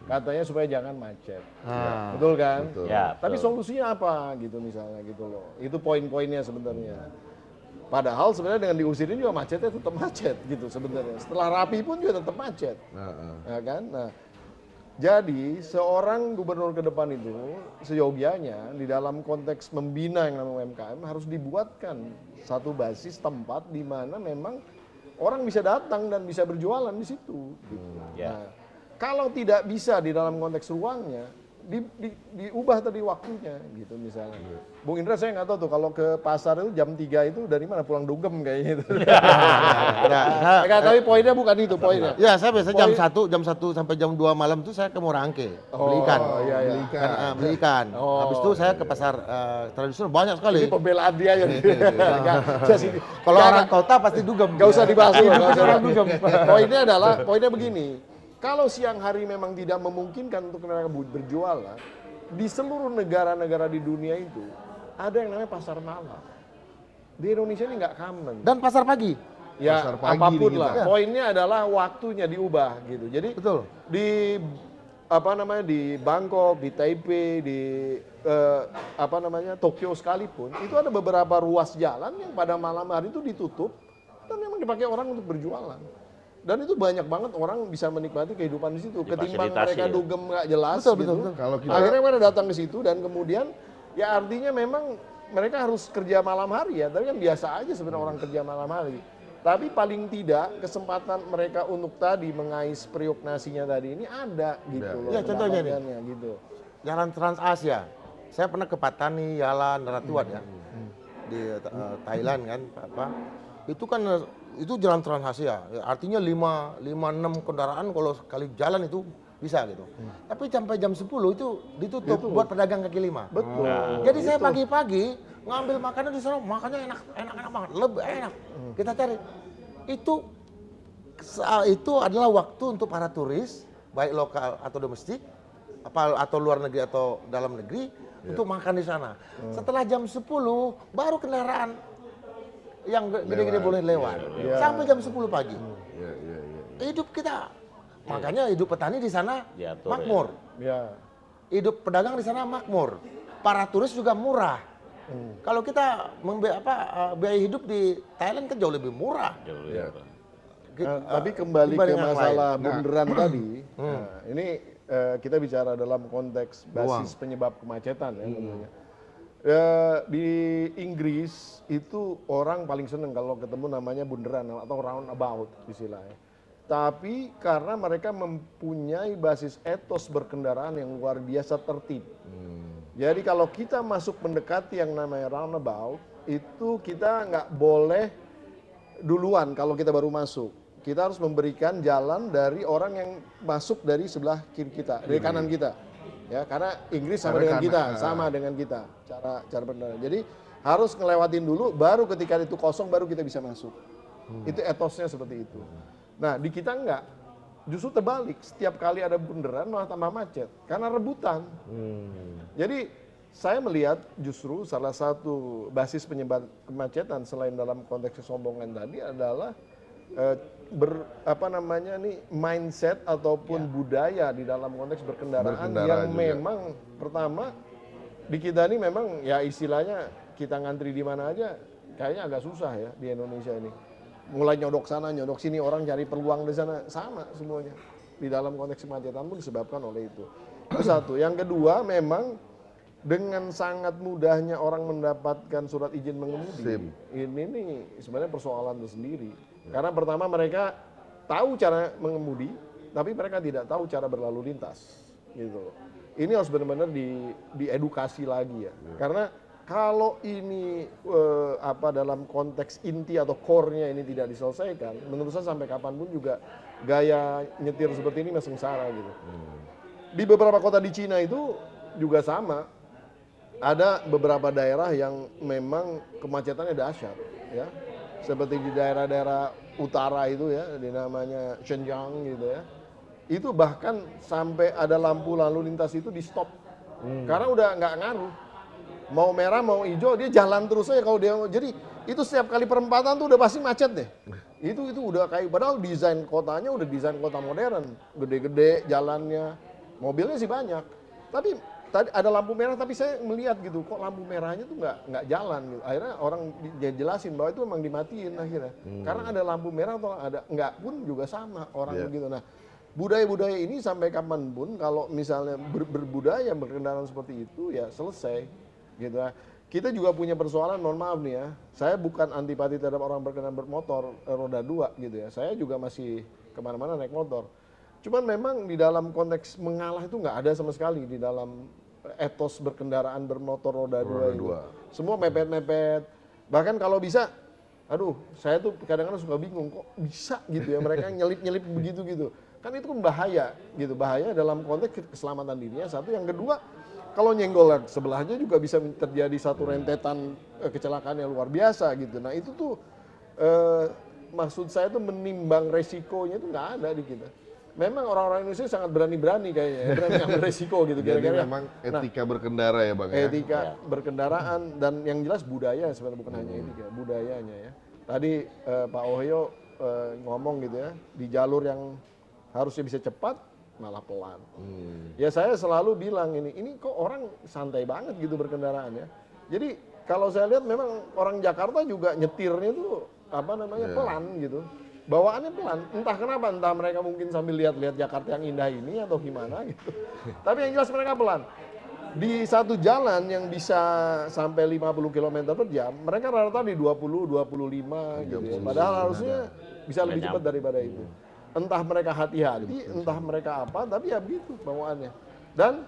katanya supaya jangan macet. Betul kan? Betul. Ya, Tapi betul. solusinya apa gitu misalnya gitu loh. Itu poin-poinnya sebenarnya. Padahal sebenarnya dengan diusirin juga macetnya tetap macet gitu sebenarnya. Setelah rapi pun juga tetap macet. Ya kan? Nah, jadi seorang gubernur ke depan itu seyogianya di dalam konteks membina yang namanya UMKM harus dibuatkan satu basis tempat di mana memang orang bisa datang dan bisa berjualan di situ. Gitu. Ya. Nah, kalau tidak bisa di dalam konteks ruangnya, diubah tadi waktunya gitu misalnya. Bung Indra saya nggak tahu tuh kalau ke pasar itu jam 3 itu dari mana pulang dugem kayaknya itu. Tapi poinnya bukan itu poinnya. Ya, saya biasa jam 1 sampai jam 2 malam itu saya ke Murangke, beli ikan. Iya, iya. Beli ikan. Habis itu saya ke pasar tradisional banyak sekali. Ini pembelaan dia ya. Kalau orang kota pasti dugem. Gak usah dibahas dulu. Poinnya begini. Kalau siang hari memang tidak memungkinkan untuk mereka berjualan, di seluruh negara-negara di dunia itu ada yang namanya pasar malam. Di Indonesia ini nggak common. Dan pasar pagi. Ya pasar pagi apapun di lah. kita. Poinnya adalah waktunya diubah gitu. Jadi Betul. di di Bangkok, di Taipei, di Tokyo sekalipun itu ada beberapa ruas jalan yang pada malam hari itu ditutup dan memang dipakai orang untuk berjualan. Dan itu banyak banget orang bisa menikmati kehidupan di situ. Ketimbang Difasilitasi mereka ya. dugem nggak jelas Betul, gitu. betul. Kalau kita Akhirnya mereka datang ke situ dan kemudian ya artinya memang mereka harus kerja malam hari ya. Tapi kan biasa aja sebenarnya orang kerja malam hari. Tapi paling tidak kesempatan mereka untuk tadi mengais periuk nasinya tadi ini ada gitu loh. Ya, contohnya nih. pendapatannya, gitu. Jalan Trans Asia. Saya pernah ke Patani, Yalan, Ratuan ya. Di Thailand kan, itu kan itu jalan Trans Asia. Ya, artinya 5-6 kendaraan kalau sekali jalan itu bisa gitu. Tapi sampai jam 10 itu ditutup buat pedagang kaki lima. Betul. Jadi saya pagi-pagi ngambil makanan di sana, makannya enak banget, lebih enak. Kita cari. Itu adalah waktu untuk para turis, baik lokal atau domestik, atau luar negeri atau dalam negeri, untuk makan di sana. Setelah jam 10 baru kendaraan yang gede-gede boleh lewat. Sampai jam 10 pagi. Hidup kita. Makanya hidup petani di sana Diatur, makmur. Ya. Hidup pedagang di sana makmur. Para turis juga murah. Kalau kita biaya hidup di Thailand kan jauh lebih murah. Tapi kembali ke dibanding yang masalah lain. bundaran tadi. Nah, ini kita bicara dalam konteks basis penyebab kemacetan ya tentunya. Di Inggris itu orang paling seneng kalau ketemu namanya bundaran atau roundabout istilahnya. Tapi karena mereka mempunyai basis etos berkendaraan yang luar biasa tertib. Jadi kalau kita masuk mendekati yang namanya roundabout, itu kita nggak boleh duluan kalau kita baru masuk. Kita harus memberikan jalan dari orang yang masuk dari sebelah kiri kita, dari kanan kita. Ya, karena Inggris sama dengan kita, sama dengan kita cara berkendaraan. Jadi harus ngelewatin dulu, baru ketika itu kosong baru kita bisa masuk. Itu etosnya seperti itu. Nah di kita enggak, justru terbalik. Setiap kali ada bundaran malah tambah macet karena rebutan. Jadi saya melihat justru salah satu basis penyebab kemacetan selain dalam konteks kesombongan tadi adalah mindset ataupun budaya di dalam konteks berkendaraan yang juga. memang pertama di kita ini memang ya istilahnya kita ngantri di mana aja kayaknya agak susah ya di Indonesia ini. Mulai nyodok sana, nyodok sini, orang cari peluang di sana, sama semuanya. di dalam konteks kemacetan pun disebabkan oleh itu. Itu satu. Yang kedua, memang dengan sangat mudahnya orang mendapatkan surat izin mengemudi. SIM. Ini nih sebenarnya persoalan tersendiri. Karena pertama mereka tahu cara mengemudi, tapi mereka tidak tahu cara berlalu lintas. Gitu. Ini harus benar-benar diedukasi lagi ya. Karena kalau ini dalam konteks inti atau core-nya ini tidak diselesaikan, menurut saya sampai kapanpun juga gaya nyetir seperti ini masih sengsara gitu. Di beberapa kota di Cina itu juga sama. Ada beberapa daerah yang memang kemacetannya dahsyat ya. Seperti di daerah-daerah utara itu ya, di namanya Xinjiang gitu ya. Itu bahkan sampai ada lampu lalu lintas itu di stop. Karena udah nggak ngaruh. Mau merah mau hijau dia jalan terus aja kalau dia. Jadi itu setiap kali perempatan tuh udah pasti macet deh. Itu udah kayak padahal desain kotanya udah desain kota modern, gede-gede jalannya, mobilnya sih banyak. Tapi tadi ada lampu merah tapi saya melihat gitu kok lampu merahnya tuh nggak jalan gitu. Akhirnya orang jelasin bahwa itu memang dimatiin akhirnya. Karena ada lampu merah atau ada nggak pun juga sama orang begitu. Nah, budaya-budaya ini sampai kapanpun kalau misalnya berbudaya berkendaraan seperti itu ya selesai gitu. Kita juga punya persoalan, mohon maaf nih ya, saya bukan antipati terhadap orang berkendaraan bermotor roda 2 gitu ya, saya juga masih kemana-mana naik motor. Cuman memang di dalam konteks mengalah itu nggak ada sama sekali di dalam etos berkendaraan bermotor roda 2 itu. Semua mepet-mepet, bahkan kalau bisa, aduh saya tuh kadang-kadang suka bingung kok bisa gitu ya mereka nyelip-nyelip begitu gitu. Kan itu kan bahaya gitu, bahaya dalam konteks keselamatan dirinya satu, yang kedua kalau nyenggol sebelahnya juga bisa terjadi satu rentetan kecelakaan yang luar biasa gitu. Nah itu tuh maksud saya tuh menimbang resikonya itu nggak ada di kita. Memang orang-orang Indonesia sangat berani-berani kayaknya, berani ambil resiko gitu kira-kira. Jadi memang etika berkendara ya Bang ya? Etika berkendaraan dan yang jelas budaya sebenarnya bukan hanya etika, budayanya ya. Tadi Pak Ohyo ngomong gitu ya, di jalur yang harusnya bisa cepat malah pelan. Ya saya selalu bilang ini kok orang santai banget gitu berkendaraan ya. Jadi kalau saya lihat memang orang Jakarta juga nyetirnya itu pelan gitu. Bawaannya pelan, entah kenapa, entah mereka mungkin sambil lihat-lihat Jakarta yang indah ini atau gimana gitu. Tapi yang jelas mereka pelan. Di satu jalan yang bisa sampai 50 km per jam, mereka rata-rata di 20, 25 gitu ya. Padahal harusnya bisa lebih cepat daripada itu. Entah mereka hati-hati, entah mereka apa, tapi ya begitu bawaannya. Dan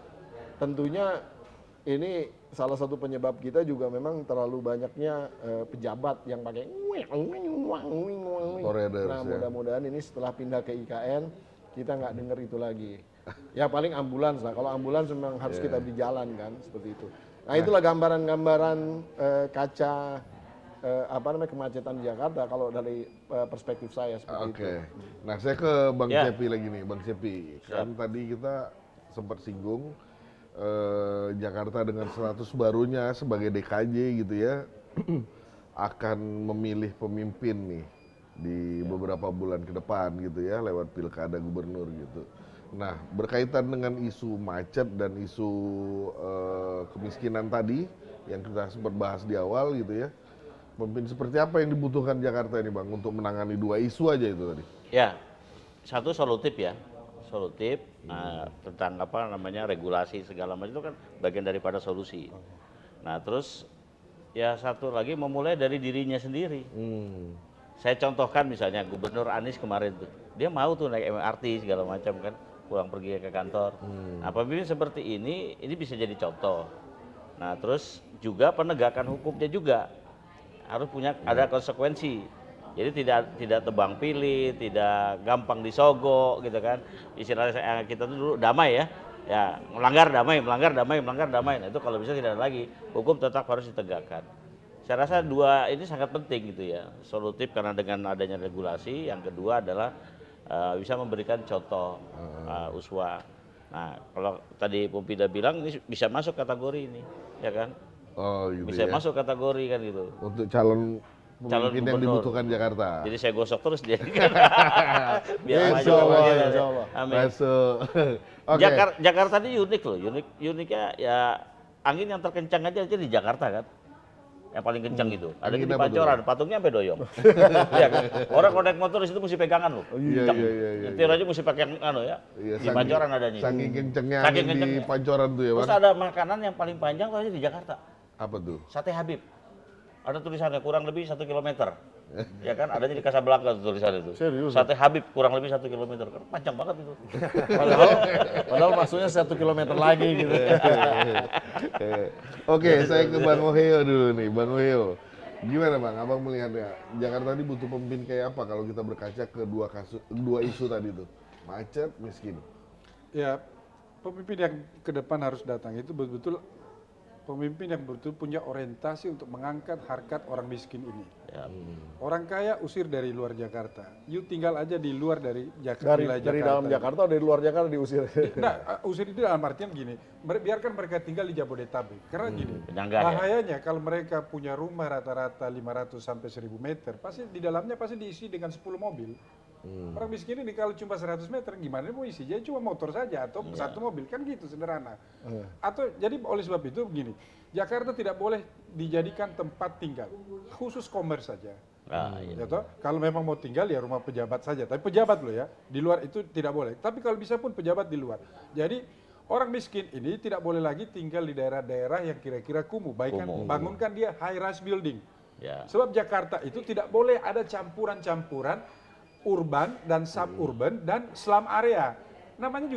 tentunya ini salah satu penyebab kita juga memang terlalu banyaknya pejabat yang pakai nah mudah-mudahan ini setelah pindah ke IKN kita nggak dengar itu lagi. Ya paling ambulans lah, kalau ambulans memang harus kita di jalan kan seperti itu. Nah itulah gambaran-gambaran kaca kemacetan di Jakarta kalau dari perspektif saya seperti itu. Nah saya ke Bang Cepi lagi nih, Bang Cepi. Kan tadi kita sempat singgung Jakarta dengan status barunya sebagai DKJ gitu ya akan memilih pemimpin nih di beberapa bulan ke depan gitu ya lewat pilkada gubernur gitu. Nah berkaitan dengan isu macet dan isu kemiskinan tadi yang kita sempat bahas di awal gitu ya, pemimpin seperti apa yang dibutuhkan Jakarta ini Bang untuk menangani dua isu aja itu tadi? Ya, satu solutif ya. Solutif tentang regulasi segala macam itu kan bagian daripada solusi. Nah terus ya satu lagi memulai dari dirinya sendiri. Saya contohkan misalnya Gubernur Anies kemarin tuh, dia mau tuh naik MRT segala macam kan, pulang pergi ke kantor. Nah pemimpin seperti ini bisa jadi contoh. Nah terus juga penegakan hukumnya juga harus punya ada konsekuensi. Jadi tidak tebang pilih, tidak gampang disogok gitu kan. Istilahnya kita tuh dulu damai ya. Ya, melanggar damai. Nah, itu kalau bisa tidak ada lagi. Hukum tetap harus ditegakkan. Saya rasa dua ini sangat penting gitu ya. Solutif karena dengan adanya regulasi, yang kedua adalah bisa memberikan contoh uswah. Nah, kalau tadi Pumpida bilang ini bisa masuk kategori ini, ya kan? Oh, gitu bisa ya. masuk kategori kan gitu. Untuk calon pemimpin yang dibutuhkan Jakarta. Jadi saya gosok terus dia. Biar Insya Allah, maju. insya Allah. Amin. Masuk. Oke. Jakarta ini unik loh. Uniknya ya angin yang terkencang aja di Jakarta kan. yang paling kencang itu. Ada Angin di apa tuh? Pancoran, patungnya sampai doyong. Iya kan? Orang kalau naik motor di situ mesti pegangan loh. Iya, Kencang. iya, iya, iya. Nyetir aja mesti pakai ya. Iya, Di Pancoran adanya. Saking kencengnya Saking angin di kencengnya. Pancoran tuh ya, Terus Bang. ada makanan yang paling panjang tuh aja di Jakarta. Apa tuh? Sate Habib. Ada tulisannya kurang lebih 1 kilometer. Ya kan, adanya di Casablanca tuh tulisannya itu. Serius? Sate Habib kurang lebih 1 kilometer. Kan panjang banget itu. Padahal maksudnya 1 kilometer lagi gitu. Oke, saya ke Bang Oheo dulu nih, Bang Oheo. Gimana Bang, Abang melihatnya Jakarta ini butuh pemimpin kayak apa kalau kita berkaca ke dua isu tadi tuh, macet, miskin. Ya, pemimpin yang ke depan harus datang itu betul-betul pemimpin yang betul punya orientasi untuk mengangkat harkat orang miskin ini. Ya. Orang kaya usir dari luar Jakarta. You tinggal aja di luar dari Jakarta. Dari dalam Jakarta atau dari luar Jakarta diusir. Nah, usir itu dalam artian gini, biarkan mereka tinggal di Jabodetabek. Karena gini, penyangga ya. bahayanya kalau mereka punya rumah rata-rata 500 sampai 1000 meter, pasti di dalamnya pasti diisi dengan 10 mobil. Orang miskin ini kalau cuma 100 meter, gimana mau isi? Jadi cuma motor saja atau satu mobil, kan gitu sederhana. Atau jadi oleh sebab itu begini, Jakarta tidak boleh dijadikan tempat tinggal, khusus komer saja. Nah, iya. Ya toh? Kalau memang mau tinggal ya rumah pejabat saja, tapi pejabat loh ya, di luar itu tidak boleh. Tapi kalau bisa pun pejabat di luar. Jadi orang miskin ini tidak boleh lagi tinggal di daerah-daerah yang kira-kira kumuh, bangunkan dia high rise building. Ya. Sebab Jakarta itu tidak boleh ada campuran-campuran urban dan suburban dan slum area. Namanya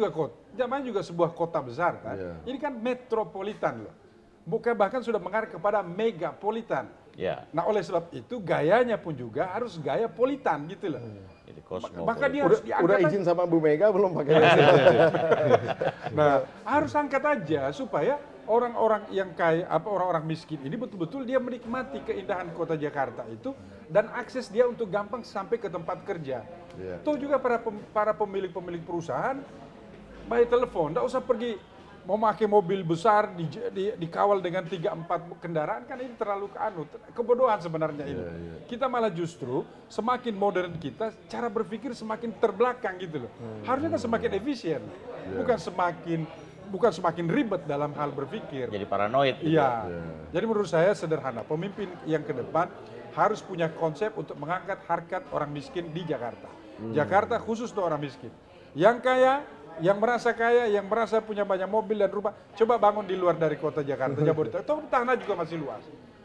juga sebuah kota besar kan. Ini kan metropolitan loh. Bukan bahkan sudah mengarah kepada megapolitan. Ya. Nah oleh sebab itu gayanya pun juga harus gaya politan gitu loh. Jadi kosmopolitan. Maka dia harus diangkat. Udah izin sama Bu Mega belum pakai? Nah, harus angkat aja supaya orang-orang yang kaya, orang-orang miskin ini betul-betul dia menikmati keindahan kota Jakarta itu dan akses dia untuk gampang sampai ke tempat kerja. Yeah. Tuh juga para pemilik-pemilik perusahaan, by telepon, nggak usah pergi mau pakai mobil besar dikawal dengan 3-4 kendaraan, kan ini terlalu kebodohan sebenarnya ini. Kita malah justru semakin modern kita, cara berpikir semakin terbelakang gitu loh. Harusnya kan semakin efisien, bukan semakin ribet dalam hal berpikir. Jadi paranoid. Gitu. Iya. Jadi menurut saya sederhana, pemimpin yang ke depan harus punya konsep untuk mengangkat harkat orang miskin di Jakarta. Jakarta khusus untuk orang miskin. Yang kaya, yang merasa kaya, yang merasa punya banyak mobil dan rumah, coba bangun di luar dari kota Jakarta, Jabodetabek. Toh tanah juga masih luas.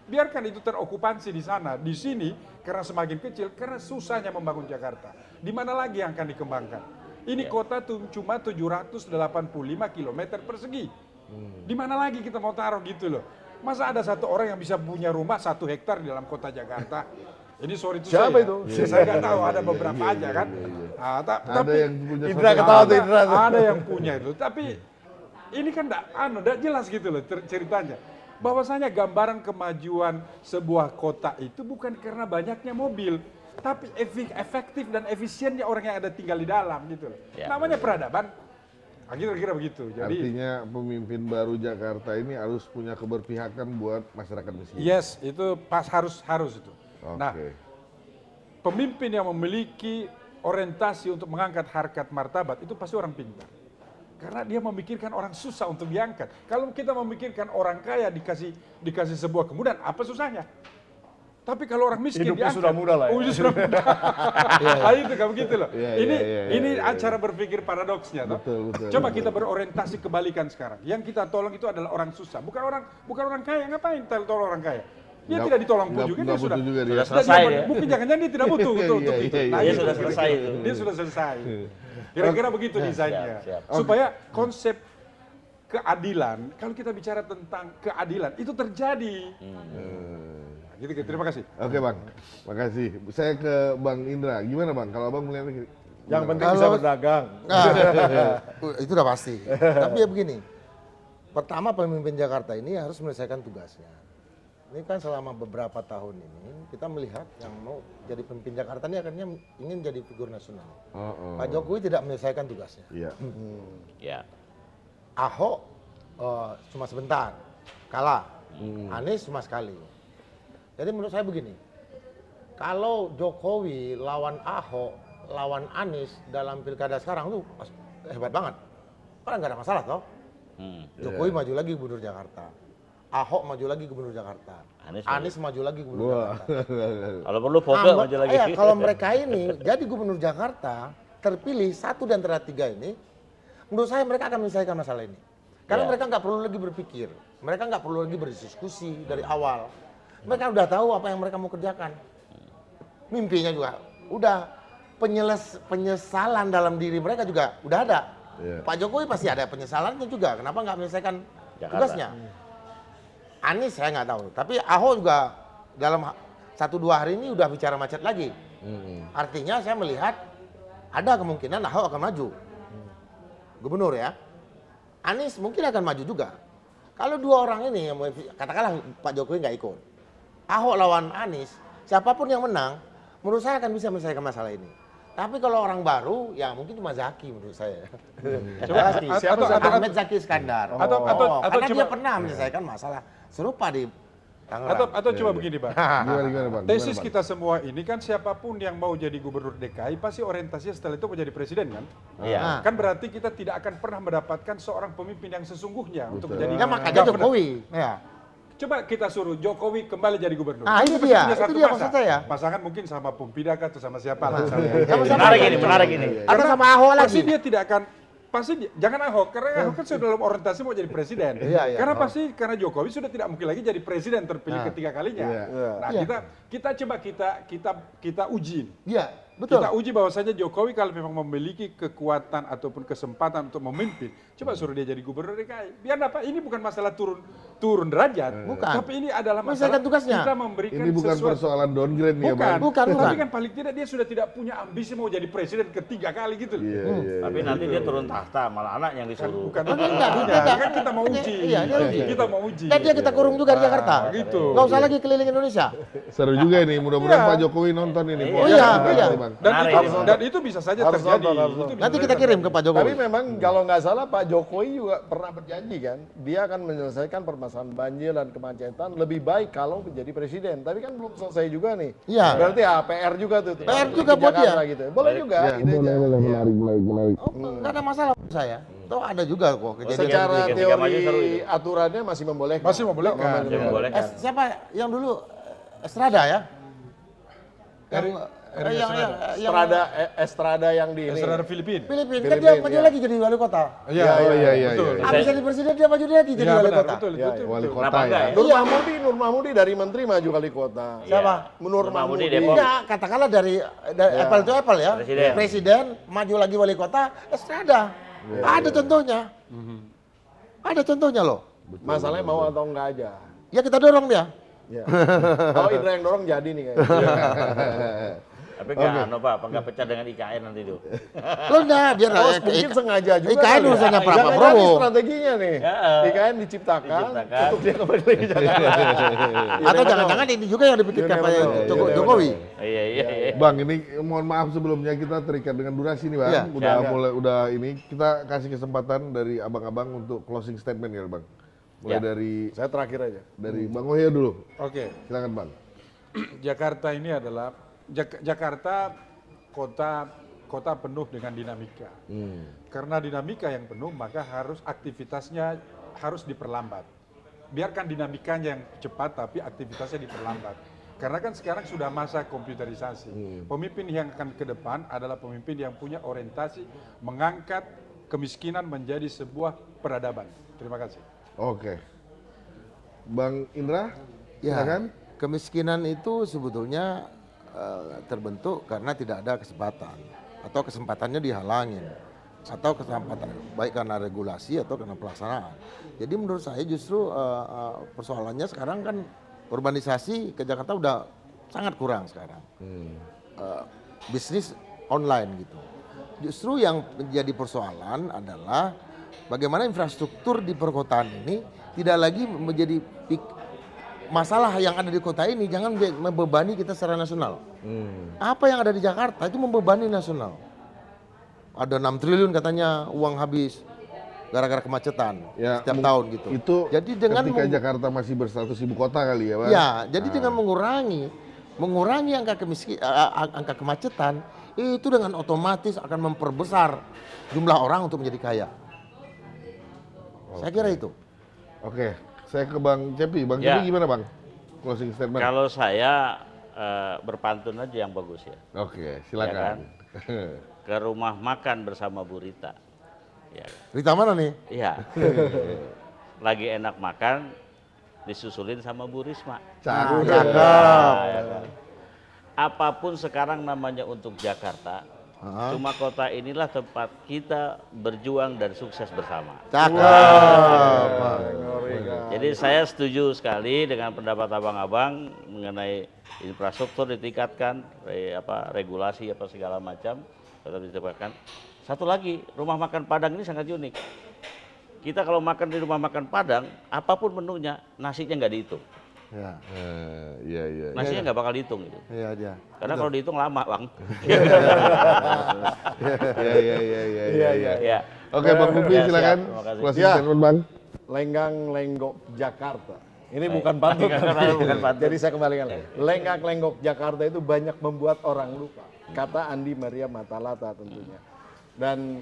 Biarkan itu terokupansi di sana. Di sini karena semakin kecil, karena susahnya membangun Jakarta. Di mana lagi yang akan dikembangkan? Ini kota tuh cuma 785 km persegi. Di mana lagi kita mau taruh gitu loh? Masa ada satu orang yang bisa punya rumah 1 hektar di dalam kota Jakarta? Ini sorry itu Siapa saya. itu? Saya nggak tahu, ada beberapa aja kan. Ada yang punya Indra satu- ketawa tuh, Indra. Ada yang punya itu, tapi ini kan enggak jelas gitu loh ceritanya. Bahwasanya gambaran kemajuan sebuah kota itu bukan karena banyaknya mobil, tapi efektif dan efisiennya orang yang ada tinggal di dalam gitu loh. Ya. Namanya peradaban. Nah, kira-kira begitu. Jadi Artinya pemimpin baru Jakarta ini harus punya keberpihakan buat masyarakat miskin. yes, itu harus itu. Oke. Nah, pemimpin yang memiliki orientasi untuk mengangkat harkat martabat itu pasti orang pintar. Karena dia memikirkan orang susah untuk diangkat. Kalau kita memikirkan orang kaya dikasih sebuah kemudahan, apa susahnya? Tapi kalau orang miskin Hidupnya diangkat, sudah mudah lah ya. hidupnya sudah mudah. Ah, itu kayak begitu loh. Iya, Ini iya. cara berpikir paradoksnya. toh. Betul, Coba betul. kita berorientasi kebalikan sekarang. Yang kita tolong itu adalah orang susah, bukan orang kaya. Ngapain tolong orang kaya? Dia Nggak- tidak ditolong pun nggak- juga, nggak dia sudah butuh juga dia. Sudah Sudah selesai dia- ya. Mungkin jangan-jangan dia tidak butuh untuk Iya, itu. iya, Nah, iya. itu Sudah selesai itu. Dia sudah selesai. Kira-kira begitu desainnya. siap. Supaya konsep keadilan, kalau kita bicara tentang keadilan, itu terjadi. Nah, gitu, terima kasih. Oke Bang, makasih. Saya ke Bang Indra. Gimana Bang? Kalau Abang melihatnya Yang penting Kalau- bisa berdagang. Itu udah pasti. Tapi ya begini, pertama pemimpin Jakarta ini harus menyelesaikan tugasnya. Ini kan selama beberapa tahun ini kita melihat yang mau jadi pemimpin Jakarta ini akhirnya ingin jadi figur nasional. Pak Jokowi tidak menyelesaikan tugasnya. Iya. Ya. Ahok cuma sebentar, kalah. Anies cuma sekali. Jadi menurut saya begini, kalau Jokowi lawan Ahok, lawan Anies dalam pilkada sekarang tuh hebat banget. Kan nggak ada masalah toh. Jokowi maju lagi gubernur Jakarta. Ahok maju lagi gubernur Jakarta. Anies maju lagi gubernur Wah. Jakarta. Kalau perlu foto maju lagi. Iya, kalau mereka ini jadi gubernur Jakarta, terpilih 1 di antara 3 ini, menurut saya mereka akan menyelesaikan masalah ini. Karena Ya. mereka nggak perlu lagi berpikir, mereka nggak perlu lagi berdiskusi dari awal. Mereka udah tahu apa yang mereka mau kerjakan. Mimpinya juga udah, penyesalan dalam diri mereka juga udah ada. Iya. Pak Jokowi pasti ada penyesalannya juga. Kenapa nggak menyelesaikan Jakarta. tugasnya? Anies saya nggak tahu, tapi Ahok juga dalam 1-2 hari ini udah bicara macet lagi. Artinya saya melihat ada kemungkinan Ahok akan maju. Gubernur ya. Anies mungkin akan maju juga. Kalau 2 orang ini yang katakanlah Pak Jokowi nggak ikut, Ahok lawan Anies, siapapun yang menang, menurut saya akan bisa menyelesaikan masalah ini. Tapi kalau orang baru, ya mungkin cuma Zaki menurut saya. Zaki. atau- Ahmed Zaki Iskandar. Atau Karena dia coba- pernah menyelesaikan masalah serupa di Tangerang. Atau coba begini, Bang. Gimana Bang? Tesis Gimana, Bang? kita semua ini kan siapapun yang mau jadi gubernur DKI pasti orientasinya setelah itu menjadi presiden kan? Iya. Kan berarti kita tidak akan pernah mendapatkan seorang pemimpin yang sesungguhnya untuk menjadi Ya makanya governor. Jokowi. Ya. Coba kita suruh Jokowi kembali jadi gubernur. Nah, Kan itu pasti dia. punya Itu satu dia masa. maksud saya. Pasangan mungkin sama Pumpidaka atau sama siapa lah misalnya. Sama-sama. Menarik ini. Atau sama Ahok lagi. Pasti dia tidak akan jangan Ahok karena Ahok kan sudah dalam orientasi mau jadi presiden. Iya, iya. Karena pasti karena Jokowi sudah tidak mungkin lagi jadi presiden terpilih ketiga kalinya. Iya. Nah, Iya. kita coba kita uji. Iya, betul. Kita uji bahwasanya Jokowi kalau memang memiliki kekuatan ataupun kesempatan untuk memimpin, coba suruh dia jadi gubernur DKI. Biar apa? Ini bukan masalah turun derajat, Bukan. tapi ini adalah Menyelesaikan masalah tugasnya. kita memberikan Ini bukan sesuatu. persoalan downgrade nih ya, Bukan, Bang. Bukan. Tapi kan paling tidak dia sudah tidak punya ambisi mau jadi presiden ketiga kali gitu. loh. Iya, iya. Tapi nanti dia turun tahta, malah anak yang disuruh. Bukan Oh, itu. enggak, Tidak, enggak. kan kita mau uji. Iya, dia uji. Kita mau uji. Dan dia kita kurung juga di Jakarta. gitu. Nggak usah lagi keliling Indonesia. Seru juga nih, mudah-mudahan Iya. Pak Jokowi nonton ini. Iya. Bang. Oh iya, Terima iya. kasih, Bang. Dan itu bisa saja Harus terjadi. nonton, harus Itu nonton. bisa Nanti saja kita kirim ke Pak Jokowi. Tapi memang kalau nggak salah Pak Jokowi juga pernah berjanji kan, dia akan menyelesaikan permasalahan banjir dan kemacetan lebih baik kalau menjadi presiden. Tapi kan belum selesai juga nih. Iya. Berarti ya PR juga tuh. PR Untuk juga buat Jakarta dia. Gitu. Boleh juga. Ya, gitu aja. menarik. Oh, nggak ada masalah menurut saya. Toh ada juga kok kejadian. Secara ketika maju seru teori itu. aturannya masih membolehkan. Masih membolehkan. Dia membolehkan. Siapa yang dulu Estrada ya? Estrada yang di ini. Saudara Filipina. Filipina kan dia maju lagi jadi wali kota. Iya, iya, betul. iya. Habis jadi presiden dia maju lagi jadi Iya, wali benar, kota. betul, Iya, betul, Wali betul. kota Kenapa ya. enggak ya? Nur Mahmudi dari menteri maju wali kota. Siapa? Nur Mahmudi. Depok. Enggak, katakanlah dari apple to apple ya. Presiden. Maju lagi wali kota, Estrada. Ada contohnya. Ada contohnya loh. Masalahnya mau atau enggak aja. Ya kita dorong dia. Ya. Kalau Indra yang dorong jadi nih kayaknya. Tapi enggak, Pak, enggak pecah dengan IKN nanti tuh. Lo enggak, biar Mungkin sengaja juga. IKN kali ya. urusannya Pak Jangan-jangan Prabowo. strateginya nih. Ya. IKN diciptakan Diciptakan. untuk dia kembali lagi ke Jakarta. Atau jangan-jangan ini juga yang dipikirkan Pak Jokowi. Iya. Bang, ini mohon maaf sebelumnya kita terikat dengan durasi nih, Bang. Iya. Udah ini kita kasih kesempatan dari abang-abang untuk closing statement ya, Bang. Mulai dari Saya terakhir aja. Bang Ohya dulu. Oke. Silakan, Bang. Jakarta ini adalah Jakarta kota penuh dengan dinamika. Karena dinamika yang penuh, maka aktivitasnya harus diperlambat. Biarkan dinamikanya yang cepat, tapi aktivitasnya diperlambat. Karena kan sekarang sudah masa komputerisasi. Pemimpin yang akan ke depan adalah pemimpin yang punya orientasi mengangkat kemiskinan menjadi sebuah peradaban. Terima kasih. Oke. Bang Indra, Ya, silakan. kemiskinan itu sebetulnya terbentuk karena tidak ada kesempatan atau kesempatannya dihalangin atau kesempatan baik karena regulasi atau karena pelaksanaan. Jadi menurut saya justru persoalannya sekarang kan urbanisasi ke Jakarta udah sangat kurang sekarang. Bisnis online gitu. Justru yang menjadi persoalan adalah bagaimana infrastruktur di perkotaan ini tidak lagi menjadi masalah yang ada di kota ini jangan membebani kita secara nasional. Apa yang ada di Jakarta itu membebani nasional. Ada 6 triliun katanya uang habis gara-gara kemacetan setiap tahun gitu. Itu jadi dengan ketika Jakarta masih berstatus ibu kota kali ya, Bang? ya, jadi dengan mengurangi angka kemacetan itu dengan otomatis akan memperbesar jumlah orang untuk menjadi kaya. Saya kira itu. Oke, Saya ke Bang Cepi. Bang Ya. Cepi gimana Bang? Closing statement. Kalau saya berpantun aja yang bagus ya. Oke, silakan. Ke rumah makan bersama Bu Rita. Ya. Rita mana nih? Iya. Lagi enak makan, disusulin sama Bu Risma. Cakep. Nah, ya kan. Apapun sekarang namanya untuk Jakarta, cuma kota inilah tempat kita berjuang dan sukses bersama. Jadi saya setuju sekali dengan pendapat abang-abang mengenai infrastruktur ditingkatkan, regulasi apa segala macam tetap ditegakkan. Satu lagi, rumah makan Padang ini sangat unik. Kita kalau makan di rumah makan Padang, apapun menunya, nasinya nggak dihitung. Ya, Iya. Nasinya nggak bakal dihitung gitu. iya dia. Karena kalau dihitung lama, Bang. Iya. Ya. Oke, Bang Bubi Ya, silakan. siap. Terima kasih. Closing Ya. statement Bang. Lenggang lenggok Jakarta. Ini Baik. bukan pantun. Bukan pantun. Jadi saya kembalikan lagi. Lenggang lenggok Jakarta itu banyak membuat orang lupa. Kata Andi Maria Matalata tentunya. Dan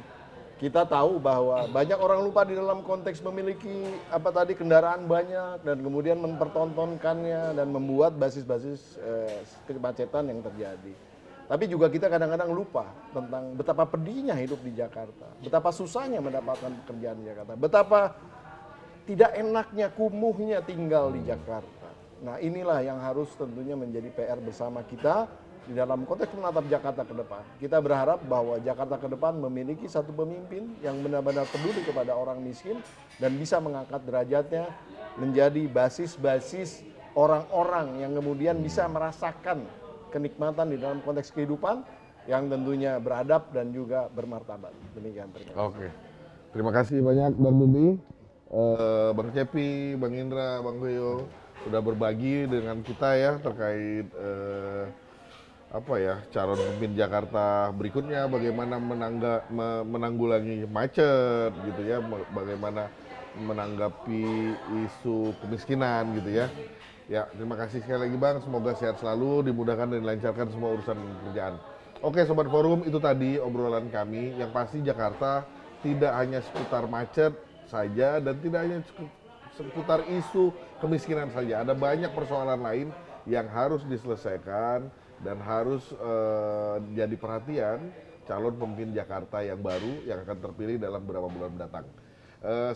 kita tahu bahwa banyak orang lupa di dalam konteks memiliki kendaraan banyak dan kemudian mempertontonkannya dan membuat basis-basis kemacetan yang terjadi. Tapi juga kita kadang-kadang lupa tentang betapa pedihnya hidup di Jakarta, betapa susahnya mendapatkan pekerjaan di Jakarta, betapa tidak enaknya, kumuhnya tinggal di Jakarta. Nah, inilah yang harus tentunya menjadi PR bersama kita di dalam konteks menatap Jakarta ke depan. Kita berharap bahwa Jakarta ke depan memiliki satu pemimpin yang benar-benar peduli kepada orang miskin dan bisa mengangkat derajatnya menjadi basis-basis orang-orang yang kemudian bisa merasakan kenikmatan di dalam konteks kehidupan yang tentunya beradab dan juga bermartabat. Demikian, terima kasih. Oke. Terima kasih banyak Bang Bubi, Bang Cepi, Bang Indra, Bang Goyo sudah berbagi dengan kita ya terkait calon pemimpin Jakarta berikutnya, bagaimana menanggulangi macet gitu ya, bagaimana menanggapi isu kemiskinan gitu ya. Ya, terima kasih sekali lagi Bang, semoga sehat selalu, dimudahkan dan dilancarkan semua urusan pekerjaan. Oke Sobat Forum, itu tadi obrolan kami, yang pasti Jakarta tidak hanya seputar macet saja dan tidak hanya seputar isu kemiskinan saja, ada banyak persoalan lain yang harus diselesaikan dan harus jadi perhatian calon pemimpin Jakarta yang baru yang akan terpilih dalam beberapa bulan mendatang.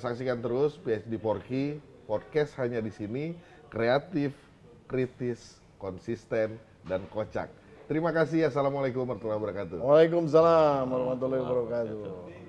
Saksikan terus PhD Porky, podcast hanya di sini, kreatif, kritis, konsisten, dan kocak. Terima kasih. Assalamualaikum warahmatullahi wabarakatuh. Waalaikumsalam warahmatullahi wabarakatuh.